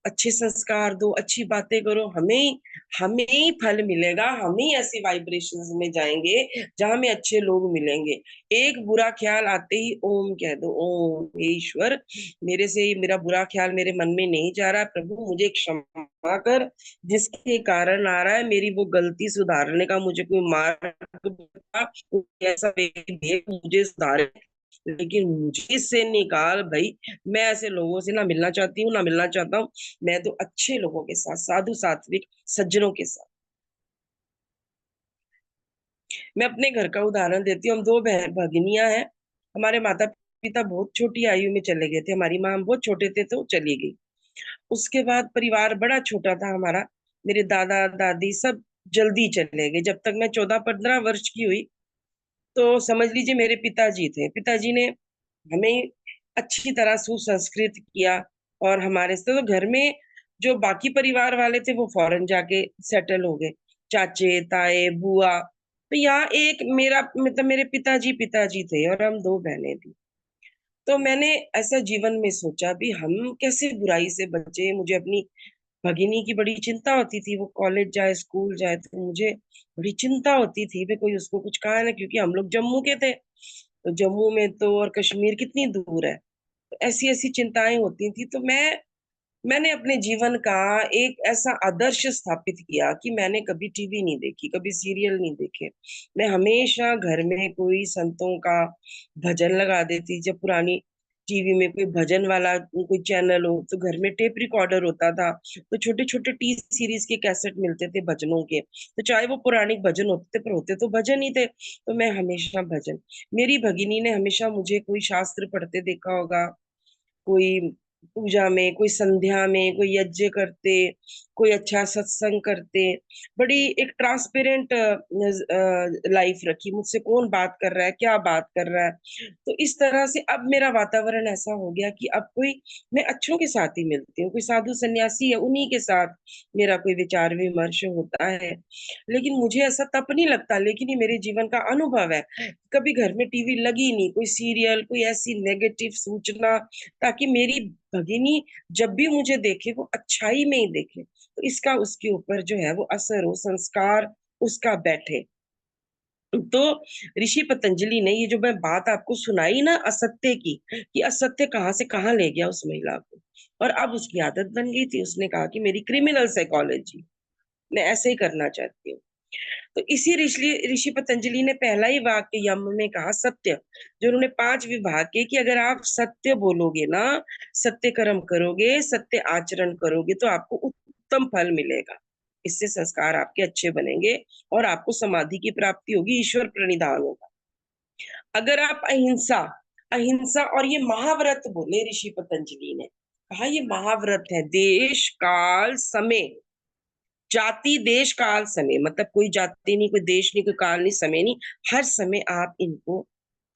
अच्छे संस्कार दो, अच्छी बातें करो, हमें ही फल मिलेगा, हम ही ऐसी वाइब्रेशंस में जाएंगे जहां हमें अच्छे लोग मिलेंगे। एक बुरा ख्याल आते ही ओम कह दो, ओम हे ईश्वर, मेरे से मेरा बुरा ख्याल मेरे मन में नहीं जा रहा, प्रभु मुझे क्षमा कर, जिसके कारण आ रहा है, मेरी वो गलती सुधारने का मुझे कोई मार्ग बता, कोई ऐसा व्यक्ति दे मुझे सुधारे, लेकिन मुझे इससे निकाल भाई। मैं ऐसे लोगों से ना मिलना चाहती हूँ, ना मिलना चाहता हूँ। मैं तो अच्छे लोगों के साथ, साधु सात्विक सज्जनों के साथ। मैं अपने घर का उदाहरण देती हूँ। हम दो बहन भगिनियां हैं। हमारे माता पिता बहुत छोटी आयु में चले गए थे। हमारी माँ, हम बहुत छोटे थे तो चली गई। उसके बाद परिवार बड़ा छोटा था हमारा। मेरे दादा दादी सब जल्दी चले गए। जब तक मैं 14-15 वर्ष की हुई तो समझ लीजिए मेरे पिताजी थे। पिताजी ने हमें अच्छी तरह सुसंस्कृत किया। और हमारे से तो घर में जो बाकी परिवार वाले थे वो फॉरेन जाके सेटल हो गए, चाचे ताए बुआ। तो यहाँ एक मेरा मतलब मेरे पिताजी पिताजी थे और हम दो बहनें थी। तो मैंने ऐसा जीवन में सोचा भी हम कैसे बुराई से बचे। मुझे अपनी भगिनी की बड़ी चिंता होती थी, वो कॉलेज जाए स्कूल जाए तो मुझे बड़ी चिंता होती थी भी कोई उसको कुछ कहा ना, क्योंकि हम लोग जम्मू के थे। तो जम्मू में तो और कश्मीर कितनी दूर है। तो ऐसी ऐसी चिंताएं होती थी। तो मैंने अपने जीवन का एक ऐसा आदर्श स्थापित किया कि मैंने कभी टीवी नहीं देखी, कभी सीरियल नहीं देखे। मैं हमेशा घर में कोई संतों का भजन लगा देती। जब पुरानी टीवी में कोई भजन वाला कोई चैनल हो तो घर में टेप रिकॉर्डर होता था। तो छोटे छोटे टी सीरीज के कैसेट मिलते थे भजनों के। तो चाहे वो पौराणिक भजन होते थे पर होते तो भजन ही थे। तो मैं हमेशा भजन। मेरी भगिनी ने हमेशा मुझे कोई शास्त्र पढ़ते देखा होगा, कोई पूजा में, कोई संध्या में, कोई यज्ञ करते, कोई अच्छा सत्संग करते। बड़ी एक ट्रांसपेरेंट लाइफ रखी। मुझसे कौन बात कर रहा है, क्या बात कर रहा है। तो इस तरह से अब मेरा वातावरण ऐसा हो गया कि अब कोई, मैं अच्छों के साथ ही मिलती हूँ। कोई साधु सन्यासी है उन्हीं के साथ मेरा कोई विचार विमर्श होता है। लेकिन मुझे ऐसा तब नहीं लगता, लेकिन ये मेरे जीवन का अनुभव है। कभी घर में टीवी लगी नहीं, कोई सीरियल, कोई ऐसी नेगेटिव सूचना, ताकि मेरी भगिनी जब भी मुझे देखे वो अच्छाई में ही देखे। तो इसका उसके ऊपर जो है वो असर हो, संस्कार उसका बैठे। तो ऋषि पतंजलि ने ये जो मैं बात आपको सुनाई ना असत्य की, कि असत्य कहाँ से कहाँ ले गया उस महिला को, और अब उसकी आदत बन गई थी। उसने कहा कि मेरी क्रिमिनल साइकोलॉजी, मैं ऐसे ही करना चाहती हूँ। तो इसी ऋषि ऋषि पतंजलि ने पहला ही वाक्य यम में कहा सत्य, जो उन्होंने 5 विभाग के, कि अगर आप सत्य बोलोगे ना, सत्य कर्म करोगे, सत्य आचरण करोगे तो आपको उत्तम फल मिलेगा। इससे संस्कार आपके अच्छे बनेंगे और आपको समाधि की प्राप्ति होगी, ईश्वर प्रणिधान होगा। अगर आप अहिंसा, अहिंसा और ये महाव्रत बोले ऋषि पतंजलि ने, कहा ये महाव्रत है। देश काल समय, जाति देश काल समय, मतलब कोई जाति नहीं, कोई देश नहीं, कोई काल नहीं, समय नहीं, हर समय आप इनको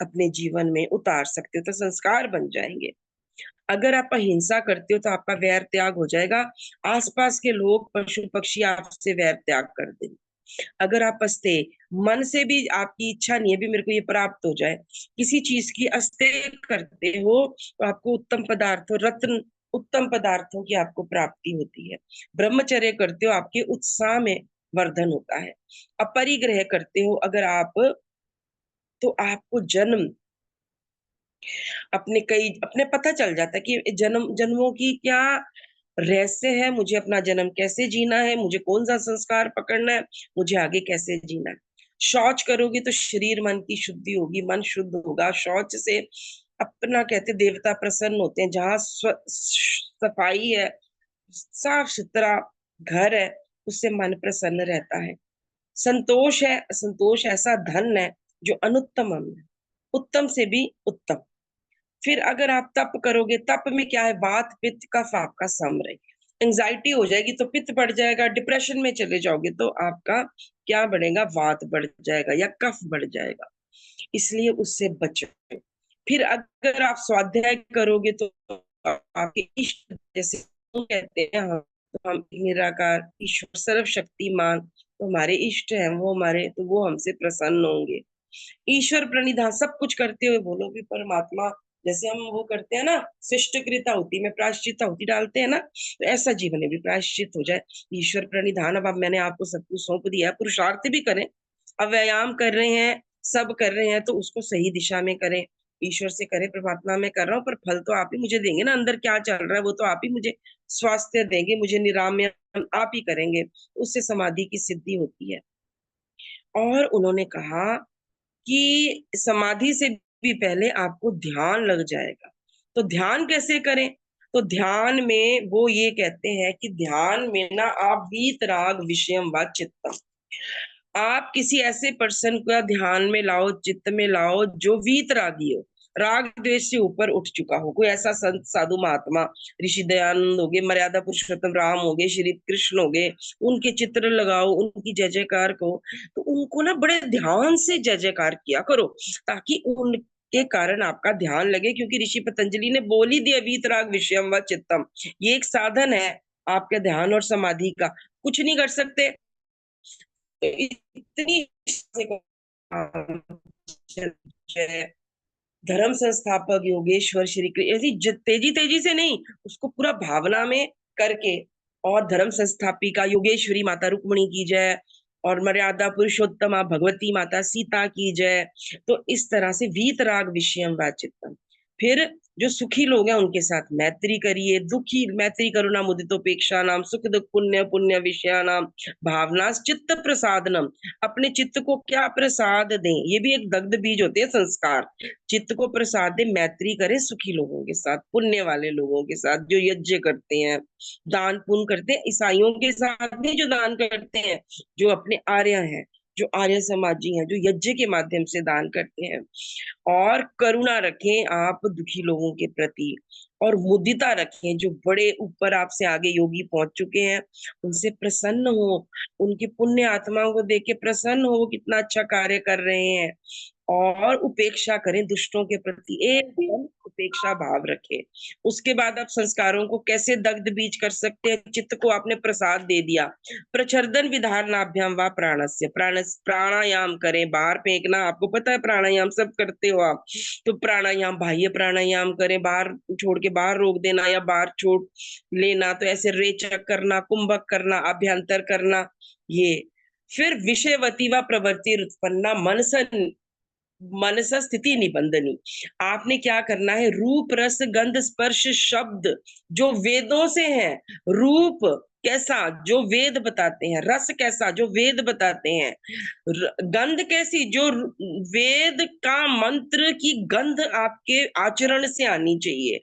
अपने जीवन में उतार सकते हो तो संस्कार बन जाएंगे। अगर आप अहिंसा करते हो तो आपका वैर त्याग हो जाएगा। आसपास के लोग पशु पक्षी आपसे वैर त्याग कर देंगे। अगर आप अस्ते, मन से भी आपकी इच्छा नहीं है भी मेरे को ये प्राप्त हो जाए, किसी चीज की अस्ते करते हो तो आपको उत्तम पदार्थों, रत्न उत्तम पदार्थों की आपको प्राप्ति होती है। ब्रह्मचर्य करते हो आपके उत्साह में वर्धन होता है। अपरिग्रह करते हो अगर आप, तो आपको जन्म अपने कई अपने पता चल जाता है कि जन्म जन्मों की क्या रहस्य है, मुझे अपना जन्म कैसे जीना है, मुझे कौन सा संस्कार पकड़ना है, मुझे आगे कैसे जीना है। शौच करोगे तो शरीर मन की शुद्धि होगी, मन शुद्ध होगा। शौच से अपना कहते देवता प्रसन्न होते हैं। जहाँ सफाई है, साफ सुथरा घर है, उससे मन प्रसन्न रहता है। संतोष है, संतोष ऐसा धन है जो अनुत्तम है, उत्तम से भी उत्तम। फिर अगर आप तप करोगे, तप में क्या है, वात पित्त कफ आपका सम रहे। एंजाइटी हो जाएगी तो पित्त बढ़ जाएगा, डिप्रेशन में चले जाओगे तो आपका क्या बढ़ेगा, वात बढ़ जाएगा या कफ बढ़ जाएगा। इसलिए उससे बचो। फिर अगर आप स्वाध्याय करोगे तो आपके इष्ट, जैसे हम कहते हैं तो हम निराकार ईश्वर सर्वशक्तिमान, तो हमारे इष्ट हैं वो हमारे, तो वो हमसे प्रसन्न होंगे। ईश्वर प्रणिधान, सब कुछ करते हुए बोलो कि परमात्मा, जैसे हम वो करते हैं ना, शिष्टकृत आहुति में प्रायश्चित आहुति डालते हैं ना, तो ऐसा जीवन में भी प्रायश्चित हो जाए। ईश्वर प्रणिधान। अब मैंने आपको सब कुछ सौंप दिया है, पुरुषार्थ भी करें। अब व्यायाम कर रहे हैं, सब कर रहे हैं तो उसको सही दिशा में करें, ईश्वर से करें, परमात्मा में कर रहा हूँ पर फल तो आप ही मुझे देंगे ना, अंदर क्या चल रहा है वो तो आप ही मुझे स्वास्थ्य देंगे, मुझे निरामयम आप ही करेंगे, उससे समाधि की सिद्धि होती है। और उन्होंने कहा कि समाधि से भी पहले आपको ध्यान लग जाएगा। तो ध्यान कैसे करें, तो ध्यान में वो ये कहते हैं कि ध्यान में ना आप वीतराग विषयम व चित्तम, आप किसी ऐसे पर्सन का ध्यान में लाओ, चित्त में लाओ जो वीतरागी हो, राग द्वेष से ऊपर उठ चुका हो। कोई ऐसा संत साधु महात्मा, ऋषि दयानंद हो गए, मर्यादा पुरुषोत्तम राम हो गए, श्री कृष्ण हो गए, उनके चित्र लगाओ, उनकी जय जयकार करो। तो उनको ना बड़े ध्यान से जय जयकार किया करो, ताकि उनके कारण आपका ध्यान लगे। क्योंकि ऋषि पतंजलि ने बोल ही दिया, वीतराग विषयम व चित्तम, ये एक साधन है आपके ध्यान और समाधि का। कुछ नहीं कर सकते, इतनी धर्म संस्थापक योगेश्वर श्री कृष्ण, ऐसी तेजी तेजी से नहीं, उसको पूरा भावना में करके। और धर्म संस्थापिका योगेश्वरी माता रुक्मणी की जय, और मर्यादा पुरुषोत्तमा भगवती माता सीता की जय। तो इस तरह से वीतराग विषयम वाचितम। फिर जो सुखी लोग हैं उनके साथ मैत्री करिए, दुखी मैत्री करुणा मुदितोपेक्षा नाम, सुख दुख पुण्य पुण्य विषया नाम, भावना चित्त प्रसादनम। अपने चित्त को क्या प्रसाद दें, ये भी एक दग्ध बीज होते हैं संस्कार। चित्त को प्रसाद दे, मैत्री करें सुखी लोगों के साथ, पुण्य वाले लोगों के साथ, जो यज्ञ करते हैं, दान पुण्य करते हैं। ईसाइयों के साथ भी जो दान करते हैं, जो अपने आर्य हैं, जो आर्य समाजी हैं, जो यज्ञ के माध्यम से दान करते हैं। और करुणा रखें आप दुखी लोगों के प्रति, और मुदिता रखें, जो बड़े ऊपर आपसे आगे योगी पहुंच चुके हैं उनसे प्रसन्न हो, उनकी पुण्य आत्माओं को देख के प्रसन्न हो, वो कितना अच्छा कार्य कर रहे हैं। और उपेक्षा करें दुष्टों के प्रति, एकदम उपेक्षा भाव रखें। उसके बाद आप संस्कारों को कैसे दग्ध बीज कर सकते हैं। चित्त को आपने प्रसाद दे दिया, प्रचर्दन विधारणाभ्याम व प्राणस्य, प्राणायाम करें, बाहर फेंकना, आपको पता है प्राणायाम सब करते हो आप, तो प्राणायाम, बाह्य प्राणायाम करें, बाहर छोड़ के बाहर रोक देना या बाहर छोड़ लेना, तो ऐसे रेचक करना, कुंभक करना, अभ्यंतर करना, ये। फिर विषयवती व प्रवृत्ति उत्पन्ना मनसन, मनसा स्थिति निबंधनी। आपने क्या करना है, रूप रस गंध स्पर्श शब्द जो वेदों से है, रूप कैसा जो वेद बताते हैं, रस कैसा जो वेद बताते हैं, गंध कैसी जो वेद का मंत्र की गंध आपके आचरण से आनी चाहिए।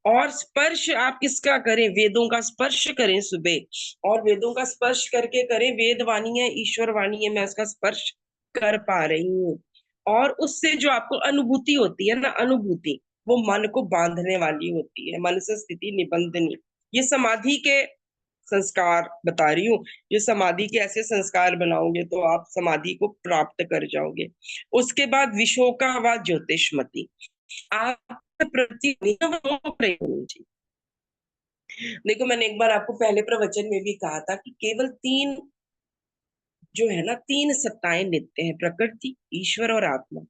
और स्पर्श आप किसका करें, वेदों का स्पर्श करें सुबह, और वेदों का स्पर्श करके करें, वेद वाणी है, ईश्वर वाणी है, मैं उसका स्पर्श कर पा रही हूँ। और उससे जो आपको अनुभूति होती है ना, अनुभूति, वो मन को बांधने वाली होती है, मन से स्थिति निबंधनी। ये समाधि के संस्कार बता रही हूँ। ये समाधि के ऐसे संस्कार बनाओगे तो आप समाधि को प्राप्त कर जाओगे। उसके बाद विशोका व ज्योतिषमती, आप प्रति होनी चाहिए। देखो, मैंने एक बार आपको पहले प्रवचन में भी कहा था कि केवल तीन जो है ना, तीन सत्ताएं नित्य है, प्रकृति, ईश्वर और आत्मा।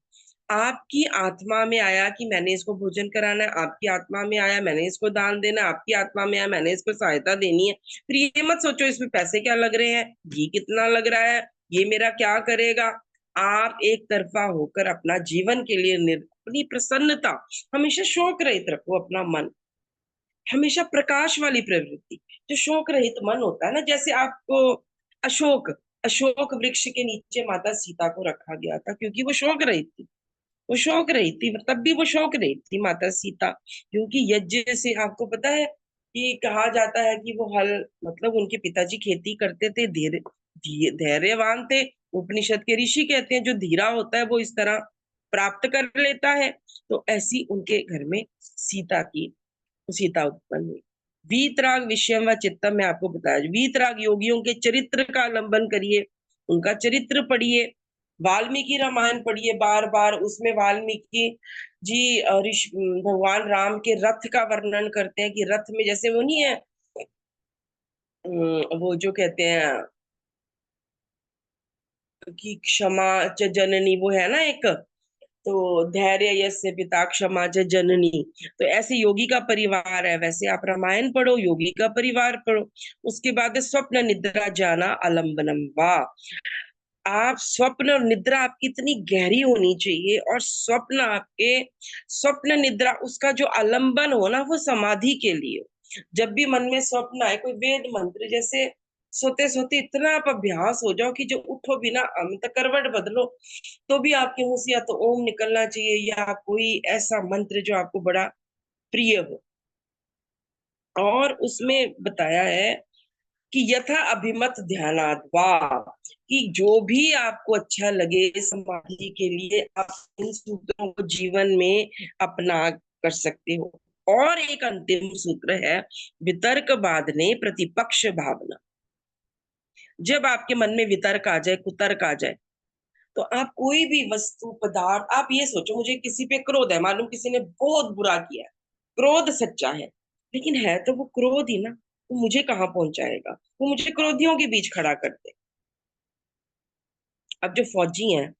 आपकी आत्मा में आया कि मैंने इसको भोजन कराना है, आपकी आत्मा में आया मैंने इसको दान देना है, आपकी आत्मा में आया मैंने इसको सहायता देनी है। फिर ये मत सोचो इसमें पैसे क्या लग रहे हैं, घी कितना लग रहा है, ये मेरा क्या करेगा। आप एक तरफा होकर अपना जीवन के लिए अपनी प्रसन्नता, हमेशा शोक रहित रखो अपना मन, हमेशा प्रकाश वाली प्रवृत्ति। जो शोक रहित मन होता है ना, जैसे आपको अशोक, अशोक वृक्ष के नीचे माता सीता को रखा गया था, क्योंकि वो शोक रहित थी, वो शौक रही थी, तब भी वो शौक रही थी माता सीता। क्योंकि यज्ञ से आपको पता है कि कहा जाता है कि वो हल, मतलब उनके पिताजी खेती करते थे, धैर्यवान थे। उपनिषद के ऋषि कहते हैं जो धीरा होता है वो इस तरह प्राप्त कर लेता है। तो ऐसी उनके घर में सीता उत्पन्न हुई। वीतराग विषयम व चित्तम में आपको बताया, वीतराग योगियों के चरित्र का अवलंबन करिए, उनका चरित्र पढ़िए, वाल्मीकि रामायण पढ़िए बार बार। उसमें वाल्मीकि जी भगवान राम के रथ का वर्णन करते हैं कि रथ में जैसे वो नहीं है, वो जो कहते हैं कि क्षमा च जननी, वो है ना एक, तो धैर्य यस्य पिता क्षमा च जननी। तो ऐसे योगी का परिवार है, वैसे आप रामायण पढ़ो, योगी का परिवार पढ़ो। उसके बाद स्वप्न निद्रा जाना अलंबनम वा, आप स्वप्न और निद्रा आपकी इतनी गहरी होनी चाहिए, और स्वप्न आपके, स्वप्न निद्रा उसका जो आलंबन हो ना, वो समाधि के लिए हो। जब भी मन में स्वप्न आए, कोई वेद मंत्र, जैसे सोते सोते इतना आप अभ्यास हो जाओ कि जो उठो बिना मतलब करवट बदलो तो भी आपके मुंह से या तो ओम निकलना चाहिए, या कोई ऐसा मंत्र जो आपको बड़ा प्रिय हो। और उसमें बताया है कि यथा अभिमत ध्यानात् वा, कि जो भी आपको अच्छा लगे समाधि के लिए आप इन सूत्रों को जीवन में अपना कर सकते हो। और एक अंतिम सूत्र है वितर्क ने प्रतिपक्ष भावना। जब आपके मन में वितर्क आ जाए, कुतर्क आ जाए, तो आप कोई भी वस्तु पदार्थ, आप ये सोचो मुझे किसी पे क्रोध है, मालूम किसी ने बहुत बुरा किया है, क्रोध सच्चा है, लेकिन है तो वो क्रोध ही ना, वो मुझे कहाँ पहुंचाएगा, वो मुझे क्रोधियों के बीच खड़ा कर दे। अब जो फौजी हैं,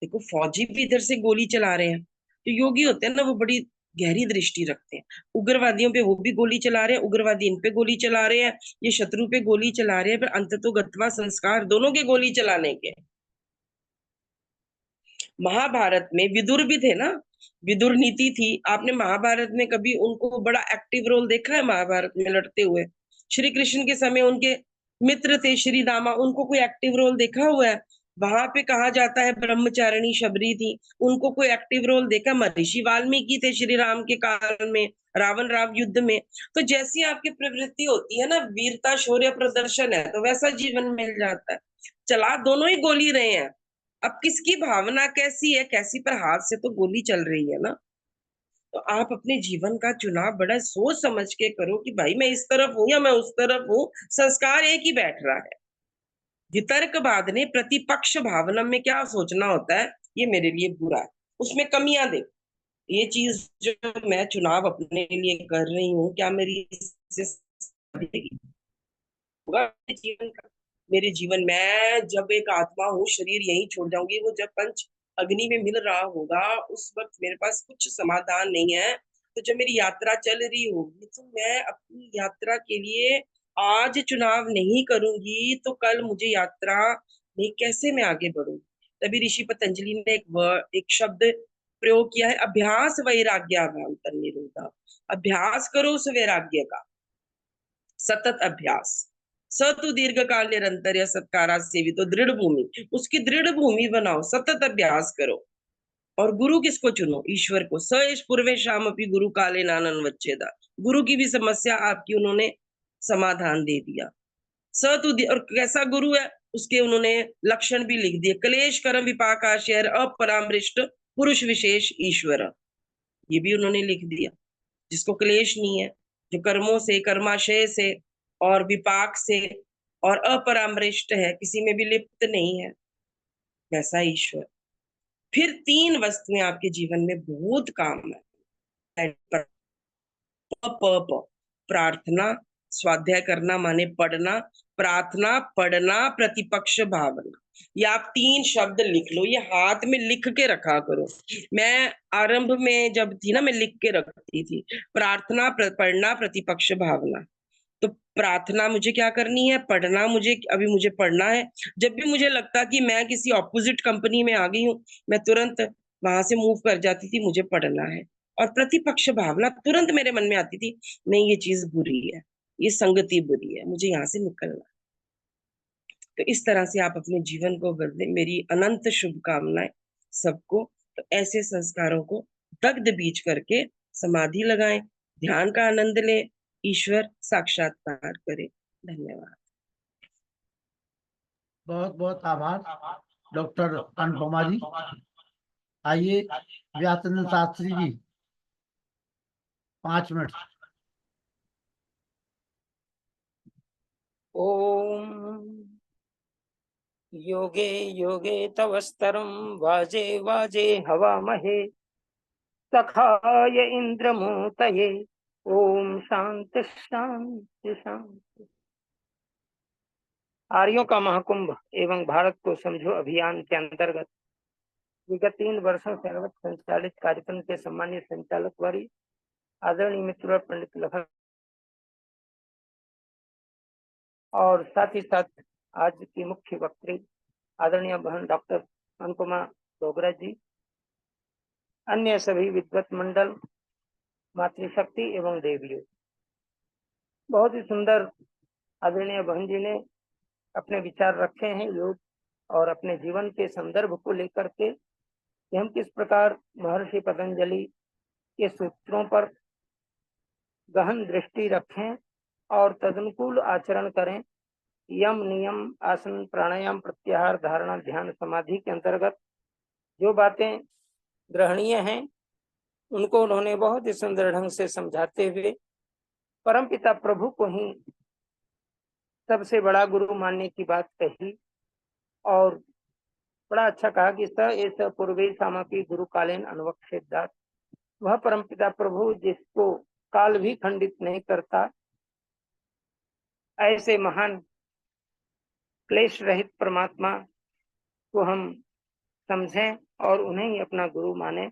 देखो फौजी भी इधर से गोली चला रहे हैं, तो योगी होते हैं ना, वो बड़ी गहरी दृष्टि रखते हैं। उग्रवादियों पे वो भी गोली चला रहे हैं, उग्रवादी इन पे गोली चला रहे हैं, ये शत्रु पे गोली चला रहे हैं, पर अंततो गत्वा संस्कार दोनों के गोली चलाने के। महाभारत में विदुर भी थे ना, विदुर नीति थी। आपने महाभारत में कभी उनको बड़ा एक्टिव रोल देखा है महाभारत में लड़ते हुए? श्री कृष्ण के समय उनके मित्र थे श्री दामा, उनको कोई एक्टिव रोल देखा हुआ है? वहां पे कहा जाता है ब्रह्मचारिणी शबरी थी, उनको कोई एक्टिव रोल देखा? महर्षि वाल्मीकि थे श्री राम के काल में, रावण राम युद्ध में। तो जैसी आपकी प्रवृत्ति होती है ना, वीरता शौर्य प्रदर्शन है, तो वैसा जीवन मिल जाता है। चला दोनों ही गोली रहे हैं, अब किसकी भावना कैसी है, कैसी, पर हाथ से तो गोली चल रही है ना। तो आप अपने जीवन का चुनाव बड़ा सोच समझ के करो कि भाई मैं इस तरफ हूं या मैं उस तरफ हूं, संस्कार एक ही बैठ रहा है। वितर्कवाद ने प्रतिपक्ष भावना में क्या सोचना होता है, ये मेरे लिए बुरा है, उसमें कमियां दे, ये चीज जो मैं चुनाव अपने लिए कर रही हूँ, क्या मेरी इससे होगा जीवन का? मेरे जीवन में जब एक आत्मा हूँ, शरीर यही छोड़ जाऊंगी, वो जब पंच अग्नि में मिल रहा होगा, उस वक्त मेरे पास कुछ समाधान नहीं है। तो जब मेरी यात्रा चल रही होगी, तो मैं अपनी यात्रा के लिए आज चुनाव नहीं करूंगी, तो कल मुझे यात्रा में कैसे मैं आगे बढ़ूंगी? तभी ऋषि पतंजलि ने एक शब्द प्रयोग किया है, अभ्यास वैराग्याभ्याम निरोधा। अभ्यास करो उस वैराग्य का, सतत अभ्यास। स तु दीर्घ काल निरंतर या सत्कारा सेवित, तो दृढ़ भूमि, उसकी दृढ़ भूमि बनाओ, सतत अभ्यास करो। और गुरु किसको चुनो? ईश्वर को। स एष पूर्वे शाम अपनी गुरु काले नानन वच्चेदा, गुरु की भी समस्या आपकी उन्होंने समाधान दे दिया। स तु और कैसा गुरु है, उसके उन्होंने लक्षण भी लिख दिए, क्लेश कर्म विपाकाशय अपरामृष्ट पुरुष विशेष ईश्वर, ये भी उन्होंने लिख दिया। जिसको क्लेश नहीं है, जो कर्मों से, कर्माशय से और विपाक से और अपरामृष्ट है, किसी में भी लिप्त नहीं है, वैसा ईश्वर। फिर तीन वस्तुएं आपके जीवन में बहुत काम है। प्रार्थना, स्वाध्याय करना माने पढ़ना, प्रार्थना, पढ़ना, प्रतिपक्ष भावना। ये आप तीन शब्द लिख लो, ये हाथ में लिख के रखा करो। मैं आरंभ में जब थी ना, मैं लिख के रखती थी, प्रार्थना, पढ़ना, प्रतिपक्ष भावना। तो प्रार्थना मुझे क्या करनी है, पढ़ना मुझे, अभी मुझे पढ़ना है। जब भी मुझे लगता कि मैं किसी ऑपोजिट कंपनी में आ गई हूँ, मैं तुरंत वहां से मूव कर जाती थी, मुझे पढ़ना है। और प्रतिपक्ष भावना तुरंत मेरे मन में आती थी, नहीं ये चीज बुरी है, ये संगति बुरी है, मुझे यहाँ से निकलना है। तो इस तरह से आप अपने जीवन को बदले, मेरी अनंत शुभकामनाएं सबको। तो ऐसे संस्कारों को दग्ध बीज करके समाधि लगाएं, ध्यान का आनंद लें, ईश्वर साक्षात्कार करें। धन्यवाद। बहुत बहुत आभार डॉक्टर अनुपमा जी। आइए व्यासचंद्र शास्त्री जी, 5 मिनट। ओम योगे योगे तव स्तरम वाजे वाजे हवामहे सखाय इंद्रमूतये। ओम शांति शांति शांति। आर्यों का महाकुंभ एवं भारत को समझो अभियान के अंतर्गत विगत 3 वर्षों से अवध संचालित कार्यक्रम के सम्मानित संचालक वारी आदरणीय मित्र पंडित लखन और साथ ही साथ आज की मुख्य वक्त्री आदरणीय बहन डॉक्टर अनुपमा डोगरा जी, अन्य सभी विद्वत मंडल, मातृशक्ति एवं देवियों, बहुत ही सुंदर आदरणीय बहन जी ने अपने विचार रखे हैं योग और अपने जीवन के संदर्भ को लेकर के कि हम किस प्रकार महर्षि पतंजलि के सूत्रों पर गहन दृष्टि रखें और तदनुकूल आचरण करें यम नियम आसन प्राणायाम प्रत्याहार धारणा ध्यान समाधि के अंतर्गत जो बातें ग्रहणीय हैं उनको उन्होंने बहुत ही सुंदर ढंग से समझाते हुए परमपिता प्रभु को ही सबसे बड़ा गुरु मानने की बात कही और बड़ा अच्छा कहा कि स एस पूर्वे सामपि गुरु कालीन अनवक्षेदात, वह परमपिता प्रभु जिसको काल भी खंडित नहीं करता, ऐसे महान क्लेश रहित परमात्मा को हम समझें और उन्हें ही अपना गुरु माने,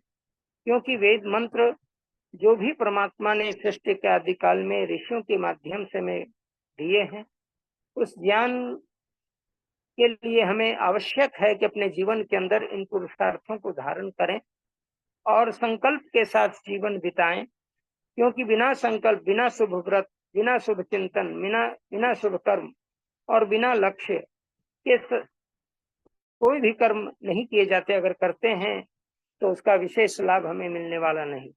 क्योंकि वेद मंत्र जो भी परमात्मा ने सृष्टि के आदिकाल में ऋषियों के माध्यम से में दिए हैं, उस ज्ञान के लिए हमें आवश्यक है कि अपने जीवन के अंदर इन पुरुषार्थों को धारण करें और संकल्प के साथ जीवन बिताएं, क्योंकि बिना संकल्प, बिना शुभ व्रत, बिना शुभ चिंतन, बिना शुभ कर्म और बिना लक्ष्य के कोई भी कर्म नहीं किए जाते। अगर करते हैं तो उसका विशेष लाभ हमें मिलने वाला नहीं।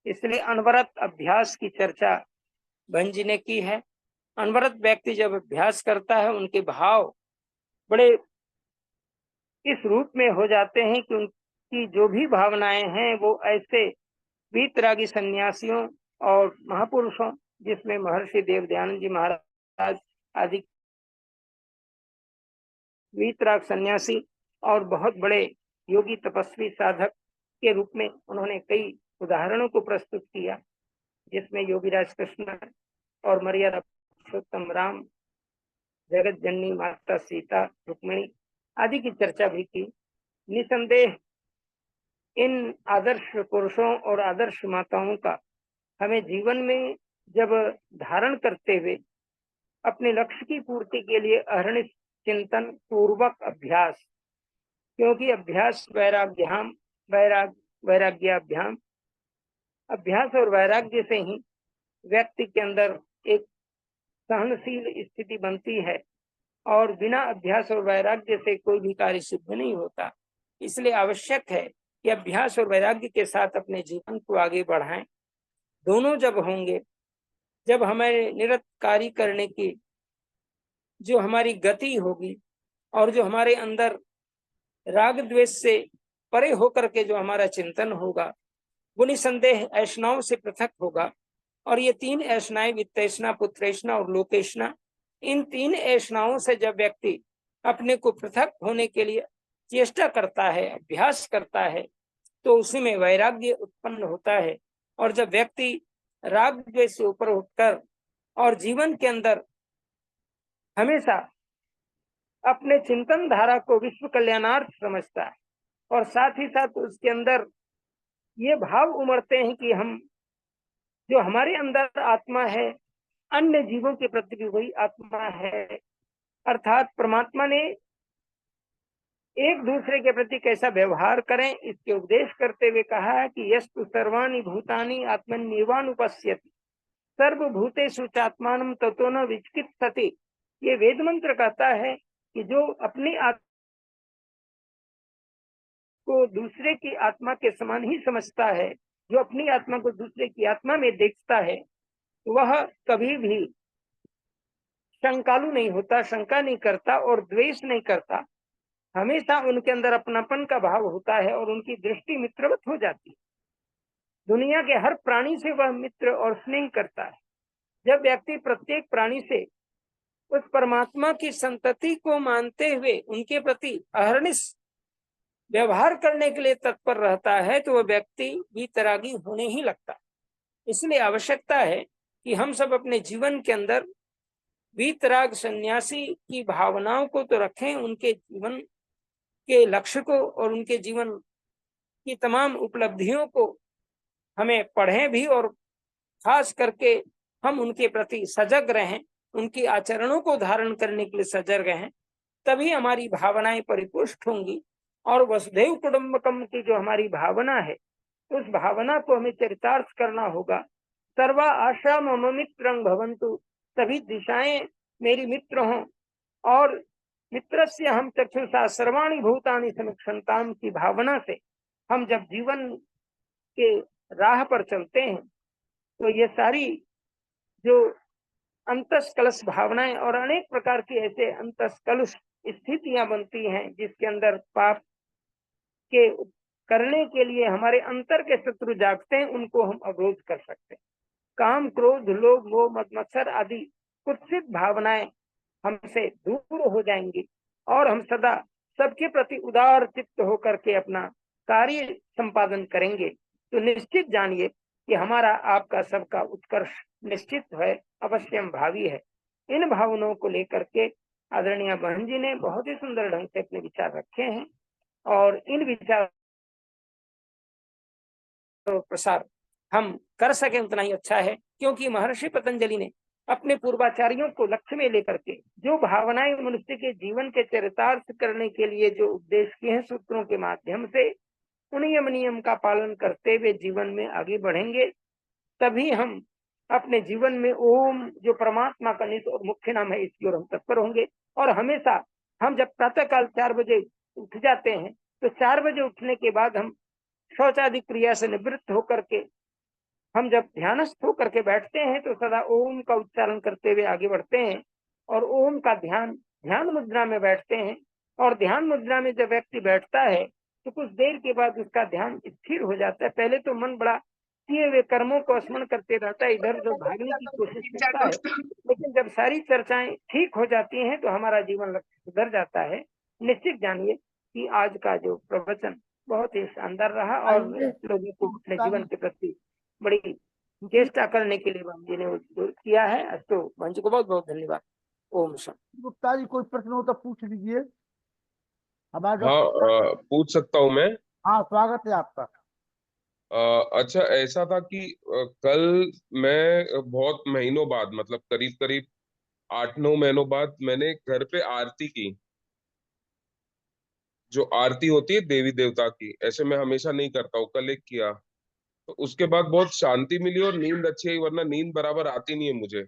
इसलिए अनवरत अभ्यास की चर्चा बहन जी ने की है। अनवरत व्यक्ति जब अभ्यास करता है, उनके भाव बड़े इस रूप में हो जाते हैं कि उनकी जो भी भावनाएं हैं वो ऐसे वीतरागी सन्यासियों और महापुरुषों, जिसमें महर्षि देव दयानंद जी महाराज आदि वीतराग सन्यासी और बहुत बड़े योगी तपस्वी साधक के रूप में उन्होंने कई उदाहरणों को प्रस्तुत किया, जिसमें योगीराज कृष्ण और मर्यादा पुरुषोत्तम राम, जगत जननी माता सीता, रुक्मिणी आदि की चर्चा भी की। निसंदेह इन आदर्श पुरुषों और आदर्श माताओं का हमें जीवन में जब धारण करते हुए अपने लक्ष्य की पूर्ति के लिए अहर्निश चिंतन पूर्वक अभ्यास, क्योंकि अभ्यास वैराग्याभ्याम, अभ्यास और वैराग्य से ही व्यक्ति के अंदर एक सहनशील स्थिति बनती है और बिना अभ्यास और वैराग्य से कोई भी कार्य सिद्ध नहीं होता। इसलिए आवश्यक है कि अभ्यास और वैराग्य के साथ अपने जीवन को आगे बढ़ाएं। दोनों जब होंगे, जब हमें निरत कार्य करने की जो हमारी गति होगी और जो हमारे अंदर राग द्वेष से परे होकर के जो हमारा चिंतन होगा, वो निसंदेह ऐषणाओं से पृथक होगा। और ये तीन ऐषणाएं, वित्तैषणा, पुत्रैषणा और लोकेषणा, इन तीन ऐषणाओं से जब व्यक्ति अपने को पृथक होने के लिए चेष्टा करता है, अभ्यास करता है, तो उसी में वैराग्य उत्पन्न होता है। और जब व्यक्ति राग द्वेष से ऊपर उठकर और जीवन के अंदर हमेशा अपने चिंतन धारा को विश्व कल्याणार्थ समझता है और साथ ही साथ उसके अंदर ये भाव उमड़ते हैं कि हम जो हमारे अंदर आत्मा है, अन्य जीवों के प्रति भी वही आत्मा है, अर्थात परमात्मा ने एक दूसरे के प्रति कैसा व्यवहार करें, इसके उपदेश करते हुए कहा है कि यस्तु सर्वाणि भूतानि आत्मन्येवानुपश्यति सर्वभूतेषु चात्मानं ततो न विचिकित्सति। ये वेद मंत्र कहता है कि जो अपनी आत्मा को दूसरे की आत्मा के समान ही समझता है, जो अपनी आत्मा को दूसरे की आत्मा में देखता है, वह कभी भी शंकालु नहीं होता, शंका नहीं करता और द्वेष नहीं करता। हमेशा उनके अंदर अपनापन का भाव होता है और उनकी दृष्टि मित्रवत हो जाती है। दुनिया के हर प्राणी से वह मित्र और स्नेह करता है। जब व्यक्ति प्रत्येक प्राणी से उस परमात्मा की संतति को मानते हुए उनके प्रति अहर्निश व्यवहार करने के लिए तत्पर रहता है, तो वह व्यक्ति वीतरागी होने ही लगता है। इसलिए आवश्यकता है कि हम सब अपने जीवन के अंदर वीतराग सन्यासी की भावनाओं को तो रखें, उनके जीवन के लक्ष्य को और उनके जीवन की तमाम उपलब्धियों को हमें पढ़ें भी और खास करके हम उनके प्रति सजग रहें, उनके आचरणों को धारण करने के लिए सजग रहें। तभी हमारी भावनाएं परिपुष्ट होंगी और वसुधैव कुटुंबकम की जो हमारी भावना है, उस भावना को हमें चरितार्थ करना होगा। सर्वा आशा मम मित्रं भवन्तु, सभी दिशाएं मेरी मित्र हों और मित्रस्य हम चक्षुषा सर्वाणि भूतानि समीक्षन्ताम् की भावना से हम जब जीवन के राह पर चलते हैं, तो ये सारी जो अंतस्कलश भावनाएं और अनेक प्रकार की ऐसे अंतस्कलश स्थितियां बनती हैं जिसके अंदर पाप के करने के लिए हमारे अंतर के शत्रु जागते हैं, उनको हम अवरोध कर सकते हैं। काम, क्रोध, लोभ, मोह, मद, मत्सर आदि कुत्सित भावनाएं हमसे दूर हो जाएंगी और हम सदा सबके प्रति उदार चित्त होकर के अपना कार्य संपादन करेंगे। तो निश्चित जानिए कि हमारा आपका सबका उत्कर्ष निश्चित है, अवश्यम भावी है। इन भावनाओं को लेकर के आदरणीय बहन जी ने बहुत ही सुंदर ढंग से अपने विचार रखे हैं और इन विचार प्रसार हम कर सके उतना ही अच्छा है, क्योंकि महर्षि पतंजलि ने अपने पूर्वाचार्यों को लक्ष्य में लेकर के जो भावनाएं मनुष्य के जीवन के चरितार्थ करने के लिए जो उपदेश किए हैं सूत्रों के माध्यम से, उन नियम का पालन करते हुए जीवन में आगे बढ़ेंगे, तभी हम अपने जीवन में ओम जो परमात्मा का नित्य और मुख्य नाम है इसकी ओर हम तत्पर होंगे। और हमेशा हम जब प्रातःकाल 4 बजे उठ जाते हैं तो 4 बजे उठने के बाद हम शौचादि क्रिया से निवृत्त होकर के हम जब ध्यानस्थ होकर के बैठते हैं तो सदा ओम का उच्चारण करते हुए आगे बढ़ते हैं और ओम का ध्यान मुद्रा में बैठते हैं। और ध्यान मुद्रा में जब व्यक्ति बैठता है तो कुछ देर के बाद उसका ध्यान स्थिर हो जाता है। पहले तो मन बड़ा किए हुए कर्मों को स्मरण करते रहता है, इधर उधर भागने की कोशिश करता है, लेकिन जब सारी चर्चाएं ठीक हो जाती हैं तो हमारा जीवन लक्ष्य सुधर जाता है। निश्चित जानिए कि आज का जो प्रवचन बहुत ही शानदार रहा और लोगों को अपने जीवन के प्रति बड़ी चेष्टा करने के लिए बहन जी ने किया है। तो बहन जी को बहुत बहुत धन्यवाद। ओम शांति। गुप्ता जी कोई प्रश्न हो तो पूछ लीजिए। हमारा हाँ, पूछ सकता हूँ मैं। हाँ, स्वागत है आपका। अच्छा, ऐसा था कि कल मैं बहुत महीनों बाद, मतलब करीब करीब 8-9 महीनों बाद मैंने घर पे आरती की। जो आरती होती है देवी देवता की, ऐसे मैं हमेशा नहीं करता हूँ, कल एक किया तो उसके बाद बहुत शांति मिली और नींद अच्छी आई, वरना नींद बराबर आती नहीं है मुझे।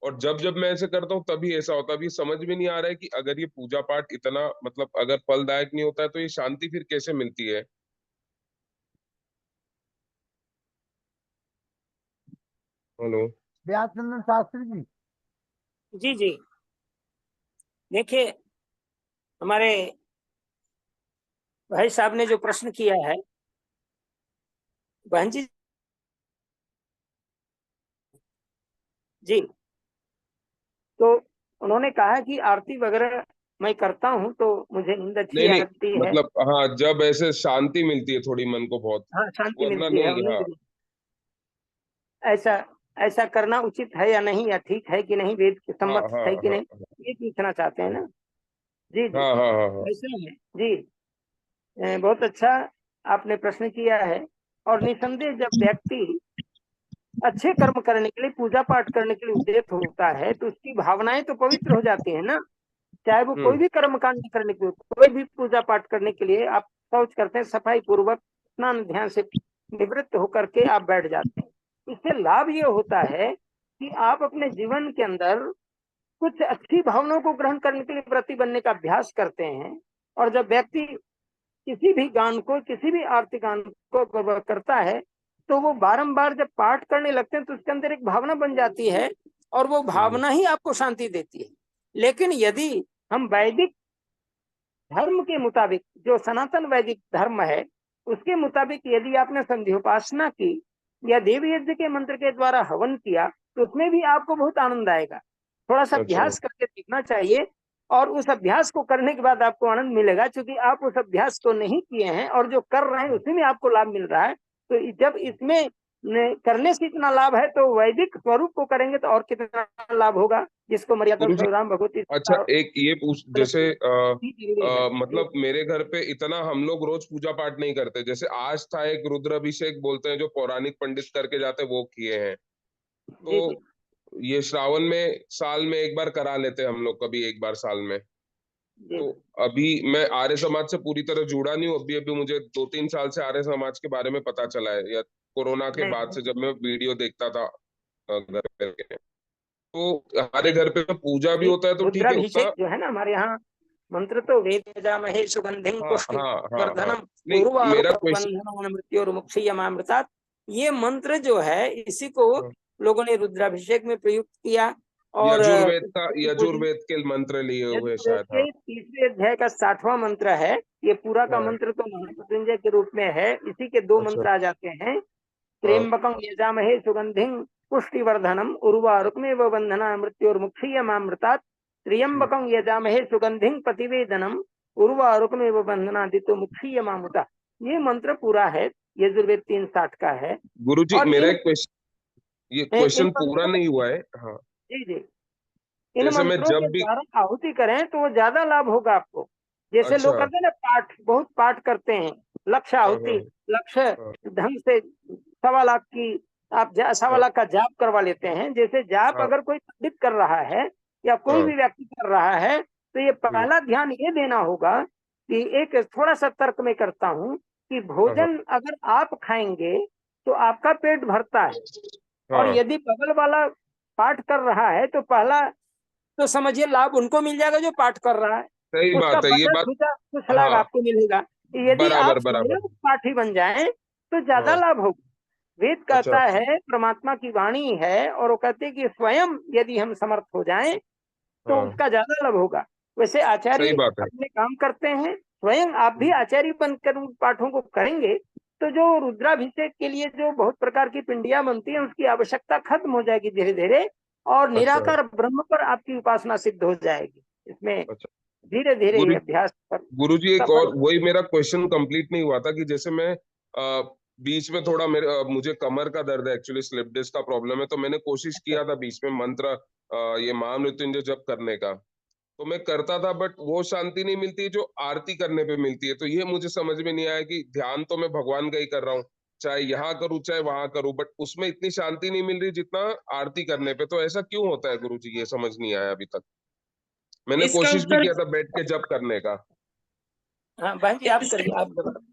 और जब जब मैं ऐसे करता हूँ तभी ऐसा होता है। अभी समझ में नहीं आ रहा है कि अगर ये पूजा पाठ इतना मतलब अगर फलदायक नहीं होता है तो ये शांति फिर कैसे मिलती है। हेलो। व्यासनंदन शास्त्री जी। जी जी, देखिए हमारे भाई साहब ने जो प्रश्न किया है, बहन जी जी, तो उन्होंने कहा कि आरती वगैरह मैं करता हूँ तो मुझे नींद अच्छी नहीं आती है। मतलब हाँ, जब ऐसे शांति मिलती है थोड़ी मन को बहुत, हाँ, शांति वरना मिलती है। नहीं। हाँ ऐसा ऐसा करना उचित है या नहीं, या ठीक है कि नहीं, वेद के हाँ सम्मत हाँ है कि हाँ नहीं, ये पूछना चाहते हैं ना। जी जी, हाँ हाँ हाँ हाँ। ऐसा है जी। बहुत अच्छा आपने प्रश्न किया है। और निसंदेह जब व्यक्ति अच्छे कर्म करने के लिए, पूजा पाठ करने के लिए उद्यत होता है तो उसकी भावनाएं तो पवित्र हो जाती है ना। चाहे वो कोई भी कर्म कांड करने के लिए, कोई भी पूजा पाठ करने के लिए आप शौच करते हैं, सफाई पूर्वक स्नान ध्यान से निवृत्त होकर के आप बैठ जाते हैं। इससे लाभ ये होता है कि आप अपने जीवन के अंदर कुछ अच्छी भावनाओं को ग्रहण करने के लिए व्रती बनने का अभ्यास करते हैं। और जब व्यक्ति किसी भी गान को, किसी भी आरती गान को करता है तो वो बारंबार जब पाठ करने लगते हैं तो उसके अंदर एक भावना बन जाती है और वो भावना ही आपको शांति देती है। लेकिन यदि हम वैदिक धर्म के मुताबिक, जो सनातन वैदिक धर्म है उसके मुताबिक यदि आपने संध्योपासना की या देवी यज्ञ के मंत्र के द्वारा हवन किया तो उसमें भी आपको बहुत आनंद आएगा। थोड़ा सा अभ्यास करके देखना चाहिए और उस अभ्यास को करने के बाद आपको आनंद मिलेगा, क्योंकि आप उस अभ्यास को नहीं किए हैं और जो कर रहे हैं उसी में आपको लाभ मिल रहा है। तो जब इसमें करने से इतना लाभ है तो वैदिक स्वरूप को करेंगे तो और कितना लाभ होगा, जिसको मर्यादा राम भगवती। अच्छा, एक ये पूछ, जैसे मतलब मेरे घर पे इतना हम लोग रोज पूजा पाठ नहीं करते। जैसे आज था एक रुद्राभिषेक बोलते हैं जो पौराणिक पंडित करके जाते हैं, वो किए हैं। तो ये श्रावण में साल में एक बार करा लेते हैं हम लोग, कभी एक बार साल में। तो अभी मैं आर्य समाज से पूरी तरह जुड़ा नहीं हूँ। अभी मुझे 2-3 साल से आर्य समाज के बारे में पता चला है, या कोरोना के बाद से जब मैं वीडियो देखता था घर पे। तो हमारे घर पे पूजा भी होता है तो ठीक है उतना। जो है ना हमारे यहाँ मंत्र तो वेद जामहे सुगंधिं पुष्टिवर्धनम पूर्वारुकबंधनं मृत्योर्मुक्षीयमामृतात्। ये मंत्र जो है इसी को लोगों ने रुद्राभिषेक में प्रयुक्त किया। और यजुर्वेद के मंत्र लिए हुए शायद। हाँ, तीसरे अध्याय का 60वां मंत्र है। ये पूरा का हाँ, मंत्र तो महामृत्युंजय के रूप में है। इसी के 2 अच्छा, मंत्र आ जाते हैं। हाँ, त्र्यंबकं यजामहे सुगंधिं पुष्टिवर्धनम उर्वारुकमेव बंधना मृत्योर्मुक्षीयमामृतात्। त्र्यंबकं यजामहे सुगंधिं प्रतिवेदनम उर्वारुकमेव बंधना मुक्षीयमामृता। ये मंत्र पूरा है, यजुर्वेद 360 का है। गुरुजी और मेरा इन एक क्वेश्चन, ये इन क्वेश्चन पूरा मंत्रों नहीं हुआ है। हाँ, जी जी, इन जैसे मैं मंत्रों के जब भी, द्वारा आहुति करें तो वो ज्यादा लाभ होगा आपको। जैसे अच्छा, लोग करते हैं ना, पाठ बहुत पाठ करते हैं, लक्ष्य हाँ, आहुति, हाँ, लक्ष्य हाँ, ढंग से 1.25 लाख की आप 1.25 लाख का जाप करवा लेते हैं। जैसे जाप हाँ, अगर कोई पंडित कर रहा है या कोई हाँ, भी व्यक्ति कर रहा है, तो ये हम्म, पहला ध्यान ये देना होगा कि एक थोड़ा सा तर्क में करता हूँ कि हाँ, हाँ, भोजन अगर आप खाएंगे तो आपका पेट भरता है, और हाँ, यदि बगल वाला पाठ कर रहा है तो पहला तो समझिए लाभ उनको मिल जाएगा जो पाठ कर रहा है, सही उसका बात है ये बचा बात। खुचा कुछ लाभ हाँ, आपको मिलेगा। यदि आप बराबर स्वयं बराबर। पाठी बन जाएं तो ज्यादा हाँ, लाभ होगा। वेद अच्छा, कहता है, परमात्मा की वाणी है, और वो कहते हैं कि स्वयं यदि हम समर्थ हो जाएं तो हाँ, उसका ज्यादा लाभ होगा। वैसे सही आचार्य बात है। अपने काम करते हैं, स्वयं आप भी आचार्य बनकर उन पाठों को करेंगे तो जो रुद्राभिषेक के लिए जो बहुत प्रकार की पिंडियां बनती हैं उसकी आवश्यकता खत्म हो जाएगी धीरे धीरे, और अच्छा, निराकार ब्रह्म पर आपकी उपासना सिद्ध हो जाएगी। इसमें अच्छा, धीरे धीरे गुरु अभ्यास पर गुरुजी एक सफल। और, वही मेरा क्वेश्चन कंप्लीट नहीं हुआ था कि जैसे मैं बीच में थोड़ा मुझे कमर का दर्द है, एक्चुअली स्लिप डिस्क का प्रॉब्लम है, तो मैंने कोशिश किया था बीच में मंत्र ये महामृत्युंजय जप करने का, तो मैं करता था, बट वो शांति नहीं मिलती है जो आरती करने पे मिलती है। तो ये मुझे समझ में नहीं आया कि ध्यान तो मैं भगवान का ही कर रहा हूँ, चाहे यहाँ करूँ चाहे वहां करूँ, बट उसमें इतनी शांति नहीं मिल रही जितना आरती करने पे। तो ऐसा क्यों होता है गुरुजी, ये समझ नहीं आया अभी तक। मैंने इसका कोशिश भी उत्तर किया था बैठ के जप करने का। हाँ बहन जी, आप इसका करिए, आप जवाब।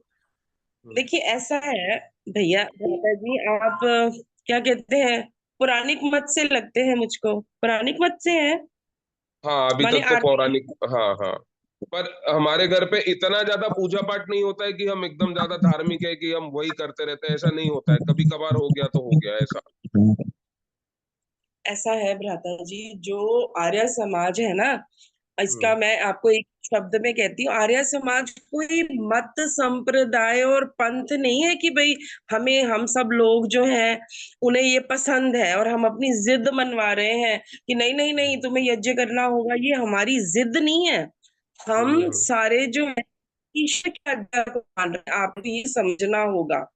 देखिए ऐसा है भैया, भ्राता जी, आप क्या कहते हैं, पौराणिक मत से लगते हैं मुझको, पौराणिक मत से हैं हाँ, अभी माने तक तो आरती। पौराणिक, हाँ, हाँ, पर हमारे घर पे इतना ज्यादा पूजा पाठ नहीं होता है कि हम एकदम ज्यादा धार्मिक है कि हम वही करते रहते हैं, ऐसा नहीं होता है। कभी कभार हो गया तो हो गया ऐसा। ऐसा है भ्राता जी, जो आर्य समाज है ना, इसका हम्म, मैं आपको एक शब्द में कहती हूँ, आर्य समाज कोई मत संप्रदाय और पंथ नहीं है कि भाई हमें, हम सब लोग जो हैं उन्हें ये पसंद है और हम अपनी जिद मनवा रहे हैं कि नहीं नहीं नहीं तुम्हें यज्ञ करना होगा। ये हमारी जिद नहीं है। हम हम्म, सारे जो है ईश्वर की आज्ञा को मान रहे हैं, आपको ये समझना होगा।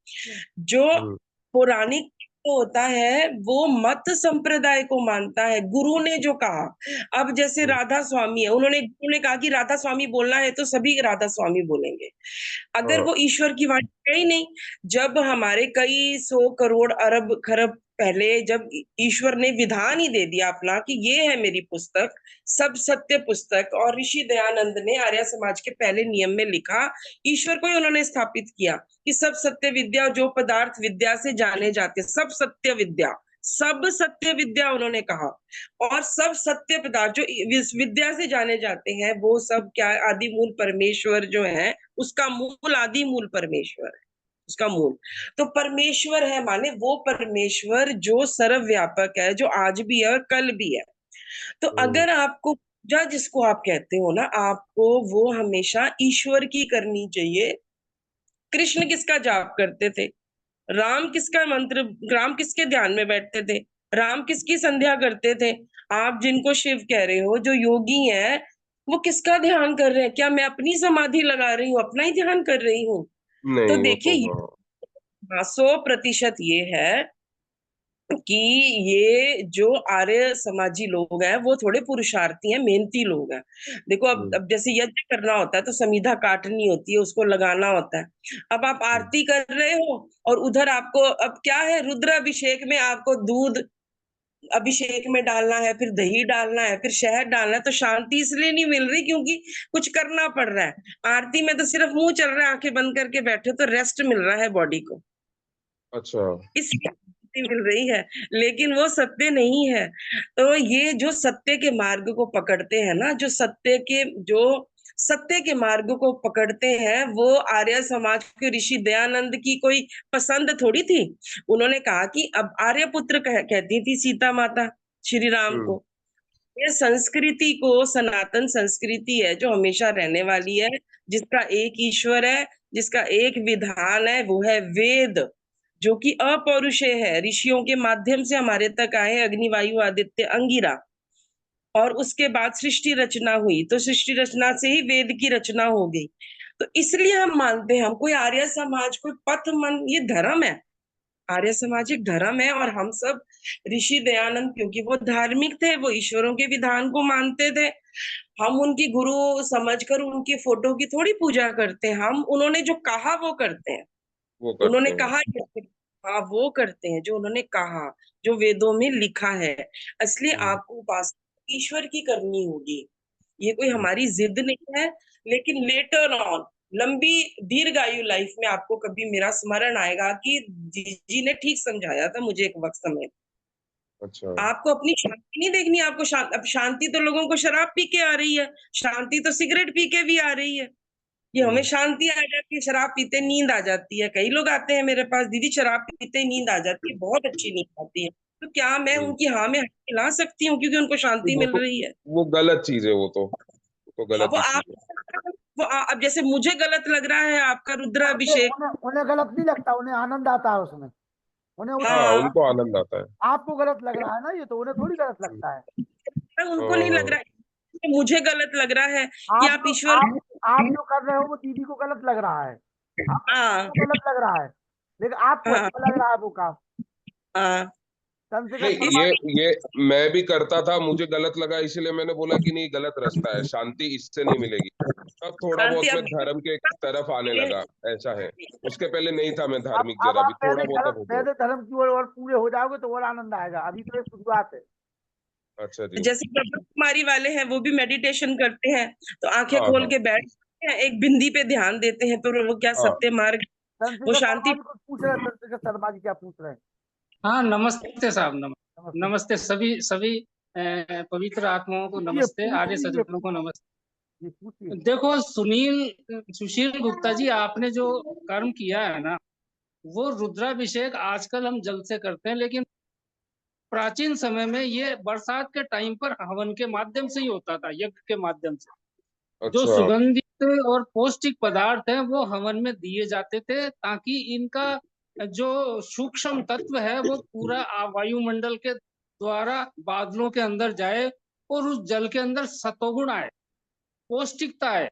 जो हम्म, पौराणिक तो होता है वो मत संप्रदाय को मानता है, गुरु ने जो कहा। अब जैसे हम्म, राधा स्वामी है, गुरु ने कहा कि राधा स्वामी बोलना है तो सभी राधा स्वामी बोलेंगे, अगर हाँ, वो ईश्वर की वाणी है ही नहीं। जब हमारे कई सौ करोड़ अरब खरब पहले जब ईश्वर ने विधान ही दे दिया अपना कि ये है मेरी पुस्तक, सब सत्य पुस्तक, और ऋषि दयानंद ने आर्य समाज के पहले नियम में लिखा, ईश्वर को ही उन्होंने स्थापित किया कि सब सत्य विद्या, जो पदार्थ विद्या से जाने जाते, सब सत्य विद्या, सब सत्य विद्या उन्होंने कहा। और सब सत्य पदार्थ जो इस विद्या से जाने जाते हैं वो सब क्या, आदि मूल परमेश्वर जो है, उसका मूल आदि मूल परमेश्वर है, उसका मूल तो परमेश्वर है, माने वो परमेश्वर जो सर्वव्यापक है, जो आज भी है और कल भी है। तो हम्म, अगर आपको पूजा जिसको आप कहते हो ना, आपको वो हमेशा ईश्वर की करनी चाहिए। कृष्ण किसका जाप करते थे, राम किसका मंत्र, राम किसके ध्यान में बैठते थे, राम किसकी संध्या करते थे। आप जिनको शिव कह रहे हो, जो योगी है, वो किसका ध्यान कर रहे हैं? क्या मैं अपनी समाधि लगा रही हूँ, अपना ही ध्यान कर रही हूँ? तो नहीं वो तो, देखिए, हाँ, हाँ 100% ये है कि ये जो आर्य समाजी लोग हैं वो थोड़े पुरुषार्थी हैं, मेहनती लोग हैं। देखो हम्म, अब जैसे यज्ञ करना होता है तो समीधा काटनी होती है, उसको लगाना होता है। अब आप हम्म, आरती कर रहे हो और उधर आपको अब क्या है, रुद्र अभिषेक में आपको दूध अभिषेक में डालना है, फिर दही डालना है, फिर शहद डालना है, तो शांति इसलिए नहीं मिल रही क्योंकि कुछ करना पड़ रहा है। आरती में तो सिर्फ मुंह चल रहा है, आंखें बंद करके बैठे हो, तो रेस्ट मिल रहा है बॉडी को, अच्छा, इसलिए शांति मिल रही है, लेकिन वो सत्य नहीं है। तो ये जो सत्य के मार्ग को पकड़ते हैं ना, जो सत्य के मार्ग को पकड़ते हैं, वो आर्य समाज के ऋषि दयानंद की कोई पसंद थोड़ी थी। उन्होंने कहा कि अब आर्यपुत्र कहती थी सीता माता श्री राम हम्म, को, ये संस्कृति को, सनातन संस्कृति है जो हमेशा रहने वाली है, जिसका एक ईश्वर है, जिसका एक विधान है, वो है वेद, जो कि अपौरुषेय है, ऋषियों के माध्यम से हमारे तक आए, अग्नि वायु आदित्य अंगिरा। और उसके बाद सृष्टि रचना हुई, तो सृष्टि रचना से ही वेद की रचना हो गई। तो इसलिए हम मानते हैं, हम कोई आर्य समाज, कोई पथ मन, ये धर्म है, आर्य समाज एक धर्म है। और हम सब ऋषि दयानंद, क्योंकि वो धार्मिक थे, वो ईश्वरों के विधान को मानते थे, हम उनकी गुरु समझकर उनकी फोटो की थोड़ी पूजा करते हैं। हम उन्होंने जो कहा वो करते हैं। वो करते उन्होंने हैं। कहा, हाँ वो करते हैं जो उन्होंने कहा, जो वेदों में लिखा है। असली आपको उपासना ईश्वर की करनी होगी, ये कोई हमारी जिद नहीं है। लेकिन लेटर ऑन, लंबी दीर्घायु लाइफ में आपको कभी मेरा स्मरण आएगा कि जी ने ठीक समझाया था मुझे एक वक्त समय। अच्छा। आपको अपनी शांति नहीं देखनी, आपको अब शांति तो लोगों को शराब पी के आ रही है, शांति तो सिगरेट पी के भी आ रही है। ये हमें शांति आ जाती है, शराब पीते नींद आ जाती है। कई लोग आते हैं मेरे पास, दीदी शराब पीते ही नींद आ जाती है, बहुत अच्छी नींद आती है। तो क्या मैं हम्म। उनकी हाँ में हाँ मिला सकती हूँ क्योंकि उनको शांति वो मिल तो रही है? वो गलत चीज है, वो तो अब गलत वो ही आप, चीज है। अब जैसे मुझे गलत लग रहा है आपका उन्हें रुद्राभिषेक। उन्हें उन्हें गलत नहीं लगता, उन्हें आनंद आता है उसमें। उन्हें उसमें हाँ, हाँ, उनको आनंद आता है। आपको गलत लग रहा है ना, ये तो उन्हें थोड़ी गलत हम्म। लगता है। उनको नहीं लग हाँ, रहा है, मुझे गलत लग रहा है कि आप आप जो ईश्वर। आप जो कर रहे हो वो दीदी को गलत लग रहा है, हाँ आपको गलत लग रहा है, लेकिन आपको हाँ अच्छा लग रहा है वो काम। हाँ। चंद्रिका नहीं, शर्मा ये मैं भी करता था, मुझे गलत लगा, इसलिए मैंने बोला कि नहीं, गलत रास्ता है, शांति इससे नहीं मिलेगी। अब थोड़ा शांति बहुत मैं अब धर्म के तरफ आने लगा, ऐसा है। उसके पहले नहीं था मैं अब धार्मिक, अब जरा भी, आप थोड़ा बहुत अब हो गया। वैदिक धर्म की ओर और पूरे हो जाओगे तो और आनंद आएगा, अभी तो ये शुरुआत है। अच्छा जी। जैसे ब्रह्म कुमारी वाले हैं, वो भी मेडिटेशन करते हैं, तो आंखें हाँ खोल हाँ के बैठते हैं, एक बिंदी पे ध्यान देते हैं, तो वो क्या हाँ। सत्य मार्ग, वो चंद्रिका शर्मा शांति। जी कुछ पूछ रहे हैं, चंद्रिका शर्मा जी क्या पूछ रहे हैं? हाँ, नमस्ते साहब। नमस्ते। नमस्ते सभी सभी पवित्र आत्माओं को ये नमस्ते, पूछ आर्य लीजिए, सज्जनों को नमस्ते। ये पूछिए। देखो सुशील गुप्ता जी, आपने जो कर्म किया है ना, वो रुद्राभिषेक आजकल हम जल से करते हैं, लेकिन प्राचीन समय में ये बरसात के टाइम पर हवन के माध्यम से ही होता था, यज्ञ के माध्यम से। जो अच्छा। सुगंधित और पौष्टिक पदार्थ हैं वो हवन में दिए जाते थे, ताकि इनका जो सूक्ष्म तत्व है वो पूरा वायुमंडल के द्वारा बादलों के अंदर जाए, और उस जल के अंदर सतोगुण आए, पौष्टिकता आए।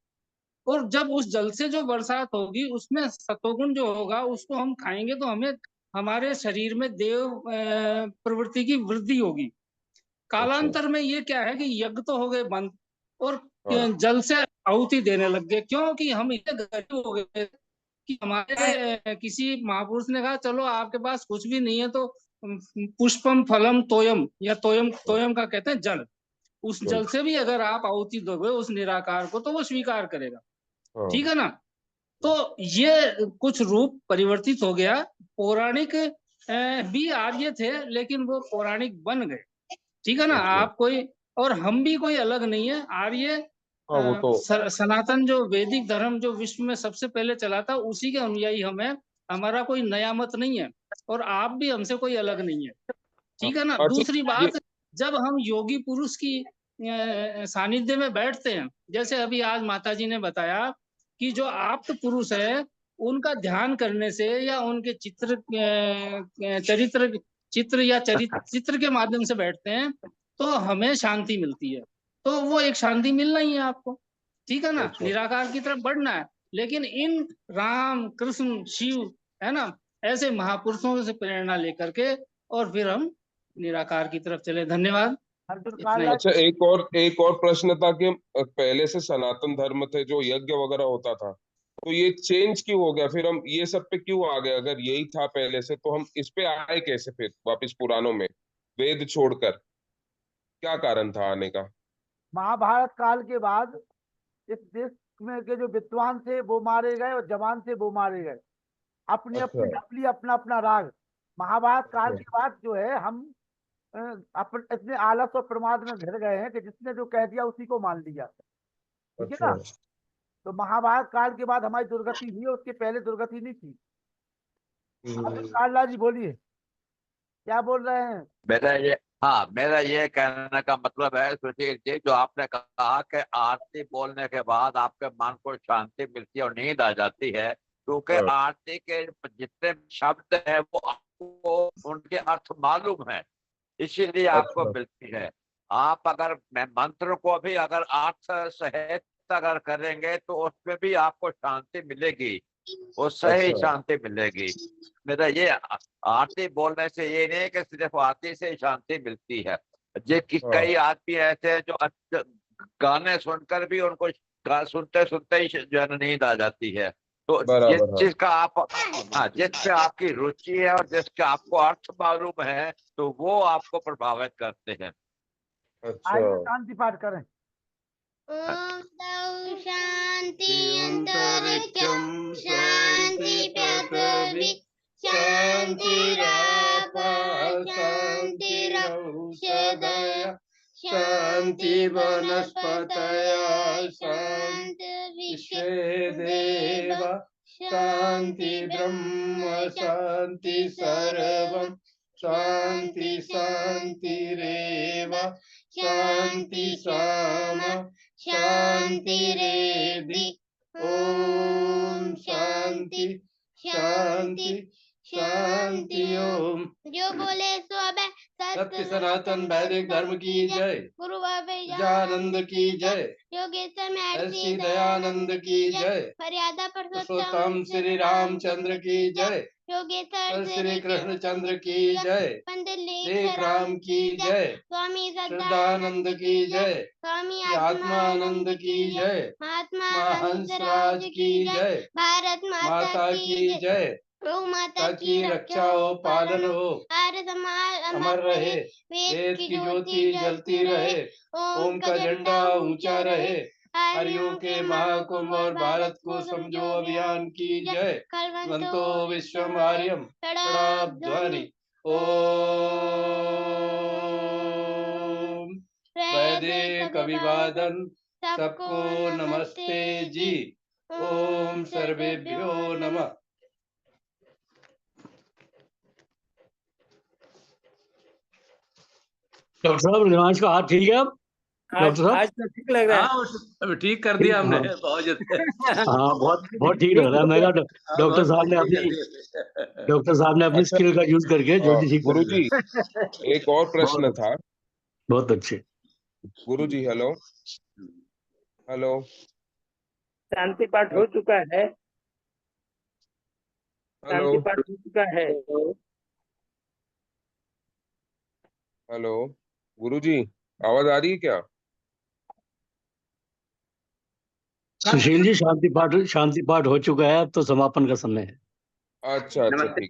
और जब उस जल से जो बरसात होगी उसमें सतोगुण जो होगा उसको हम खाएंगे तो हमें, हमारे शरीर में देव प्रवृत्ति की वृद्धि होगी। अच्छा। कालांतर में ये क्या है कि यज्ञ तो हो गए बंद, और हाँ। जल से आहुति देने लग गए, क्योंकि हम इतने गरीब हो गए कि हमारे किसी महापुरुष ने कहा चलो आपके पास कुछ भी नहीं है तो पुष्पम फलम तोयम, या तोयम, तोयम का कहते हैं जल, उस चल। जल से भी अगर आप आहुति दोगे उस निराकार को तो वो स्वीकार करेगा। हाँ। ठीक है ना? तो ये कुछ रूप परिवर्तित हो गया। पौराणिक भी आर्य थे लेकिन वो पौराणिक बन गए। ठीक है ना? अच्छा। आप कोई और हम भी कोई अलग नहीं है। आर्य हाँ, वो तो। सनातन जो वैदिक धर्म जो विश्व में सबसे पहले चला था उसी के अनुयायी हम हैं। हमारा कोई नया मत नहीं है, और आप भी हमसे कोई अलग नहीं है। हाँ, ठीक है ना? अच्छा। दूसरी ये। बात, जब हम योगी पुरुष की सानिध्य में बैठते हैं, जैसे अभी आज माता जी ने बताया कि जो आप्त पुरुष है उनका ध्यान करने से, या उनके चित्र के माध्यम से बैठते हैं तो हमें शांति मिलती है। तो वो एक शांति मिलना ही है आपको। ठीक है ना? अच्छा। निराकार की तरफ बढ़ना है, लेकिन इन राम कृष्ण शिव, है ना, ऐसे महापुरुषों से प्रेरणा लेकर के और फिर हम निराकार की तरफ चले। धन्यवाद। अर्जुन इतना ही। काला अच्छा, एक और प्रश्न था कि पहले से सनातन धर्म थे जो यज्ञ वगैरह होता था, तो ये चेंज क्यों हो गया, फिर हम ये सब पे क्यों आ गए? अगर यही था पहले से तो हम इस पे आए कैसे फिर वापस पुराणों में, वेद छोड़कर? क्या कारण था आने का? महाभारत काल के बाद इस देश में के जो विद्वान थे वो मारे गए और जवान थे वो मारे गए, अपनी अच्छा। अपनी अपनी अपना अपना राग। महाभारत काल अच्छा। के बाद जो है हम अपन इतने आलस और प्रमाद में घिर गए हैं कि जिसने जो कह दिया उसी को मान लिया। ठीक है अच्छा। ना? तो महाभारत काल के बाद हमारी दुर्गति हुई है, उसके पहले दुर्गति नहीं थी। अर्जुन हम्म। काला जी बोलिए, क्या बोल रहे हैं? हाँ, मेरा ये कहने का मतलब है सुशील जी, जो आपने कहा कि आरती बोलने के बाद आपके मन को शांति मिलती है और नींद आ जाती है, क्योंकि हाँ। आरती के जितने शब्द हैं वो आपको उनके अर्थ मालूम है, इसीलिए आपको अच्छा। मिलती है। आप अगर मैं मंत्र को भी अगर अर्थ सहित अगर करेंगे तो उसमें भी आपको शांति मिलेगी, उससे ही अच्छा। शांति मिलेगी। मेरा ये आरती बोलने से ये नहीं है कि सिर्फ आरती से ही शांति मिलती है। हाँ। कई आदमी ऐसे हैं जो गाने सुनकर भी उनको सुनते सुनते ही जो है ना नींद आ जाती है। तो जिस बराबर। हाँ। चीज का आप जिसपे आपकी रुचि है और जिसके आपको अर्थ मालूम है तो वो आपको प्रभावित करते हैं। अच्छा। आइए शांति पाठ करें। ॐ तौ शान्ति अन्तरिक्षं शान्ति पृथिवी शान्तिरापः शान्तिरौषधय शान्ति वनस्पतयः शान्तिर्विश्वे देव शान्ति ब्रह्म शान्ति सर्वं शान्ति शान्तिरेव शान्ति सामा शान्तिरेधि। ओम शांति शांति शांति ओम। जो बोले सो अब सत्य सनातन वैदिक धर्म की जय। गुरु बाबा की जय। योगेश्वर महर्षि दयानंद की जय। मर्यादा पुरुषोत्तम श्री रामचंद्र की जय। योगेश्वर श्री कृष्णचंद्र की जय। पंडित लेख राम की जय। स्वामी सदानंद की जय। स्वामी आत्मानंद की जय। महात्मा हंसराज की जय। भारत माता की जय। गौ माता की रक्षा हो पालन हो। आर्य समाज अमर रहे। वेद की ज्योति जलती रहे। ओम का झंडा ऊंचा रहे। हरियों के महाकुंभ और भारत को समझो अभियान की जय। कलवंतो विश्वम आर्यम प्रणव ध्वनि। ओम वैदिक अभिवादन सबको नमस्ते जी। ओम सर्वेभ्यो नमः। डॉक्टर साहब रिवांश का हाथ ठीक है अब? डॉक्टर साहब आज तो ठीक लग रहा है। हाँ, ठीक कर दिया हमने। हाँ। बहुत हाँ, बहुत ठीक लग रहा है। मैं डॉक्टर साहब ने अपनी अच्छा। स्किल का यूज करके जल्दी ठीक कर गुरुजी, दिया। एक और प्रश्न था। बहुत अच्छे। गुरुजी हेलो हेलो। शांति पाठ हो चुका है। हेलो शांति पाठ हो चुका है। हेलो गुरुजी, आवाज आ रही है क्या? सुशील जी शांति पाठ हो चुका है, अब तो समापन का समय है। अच्छा अच्छा ठीक है।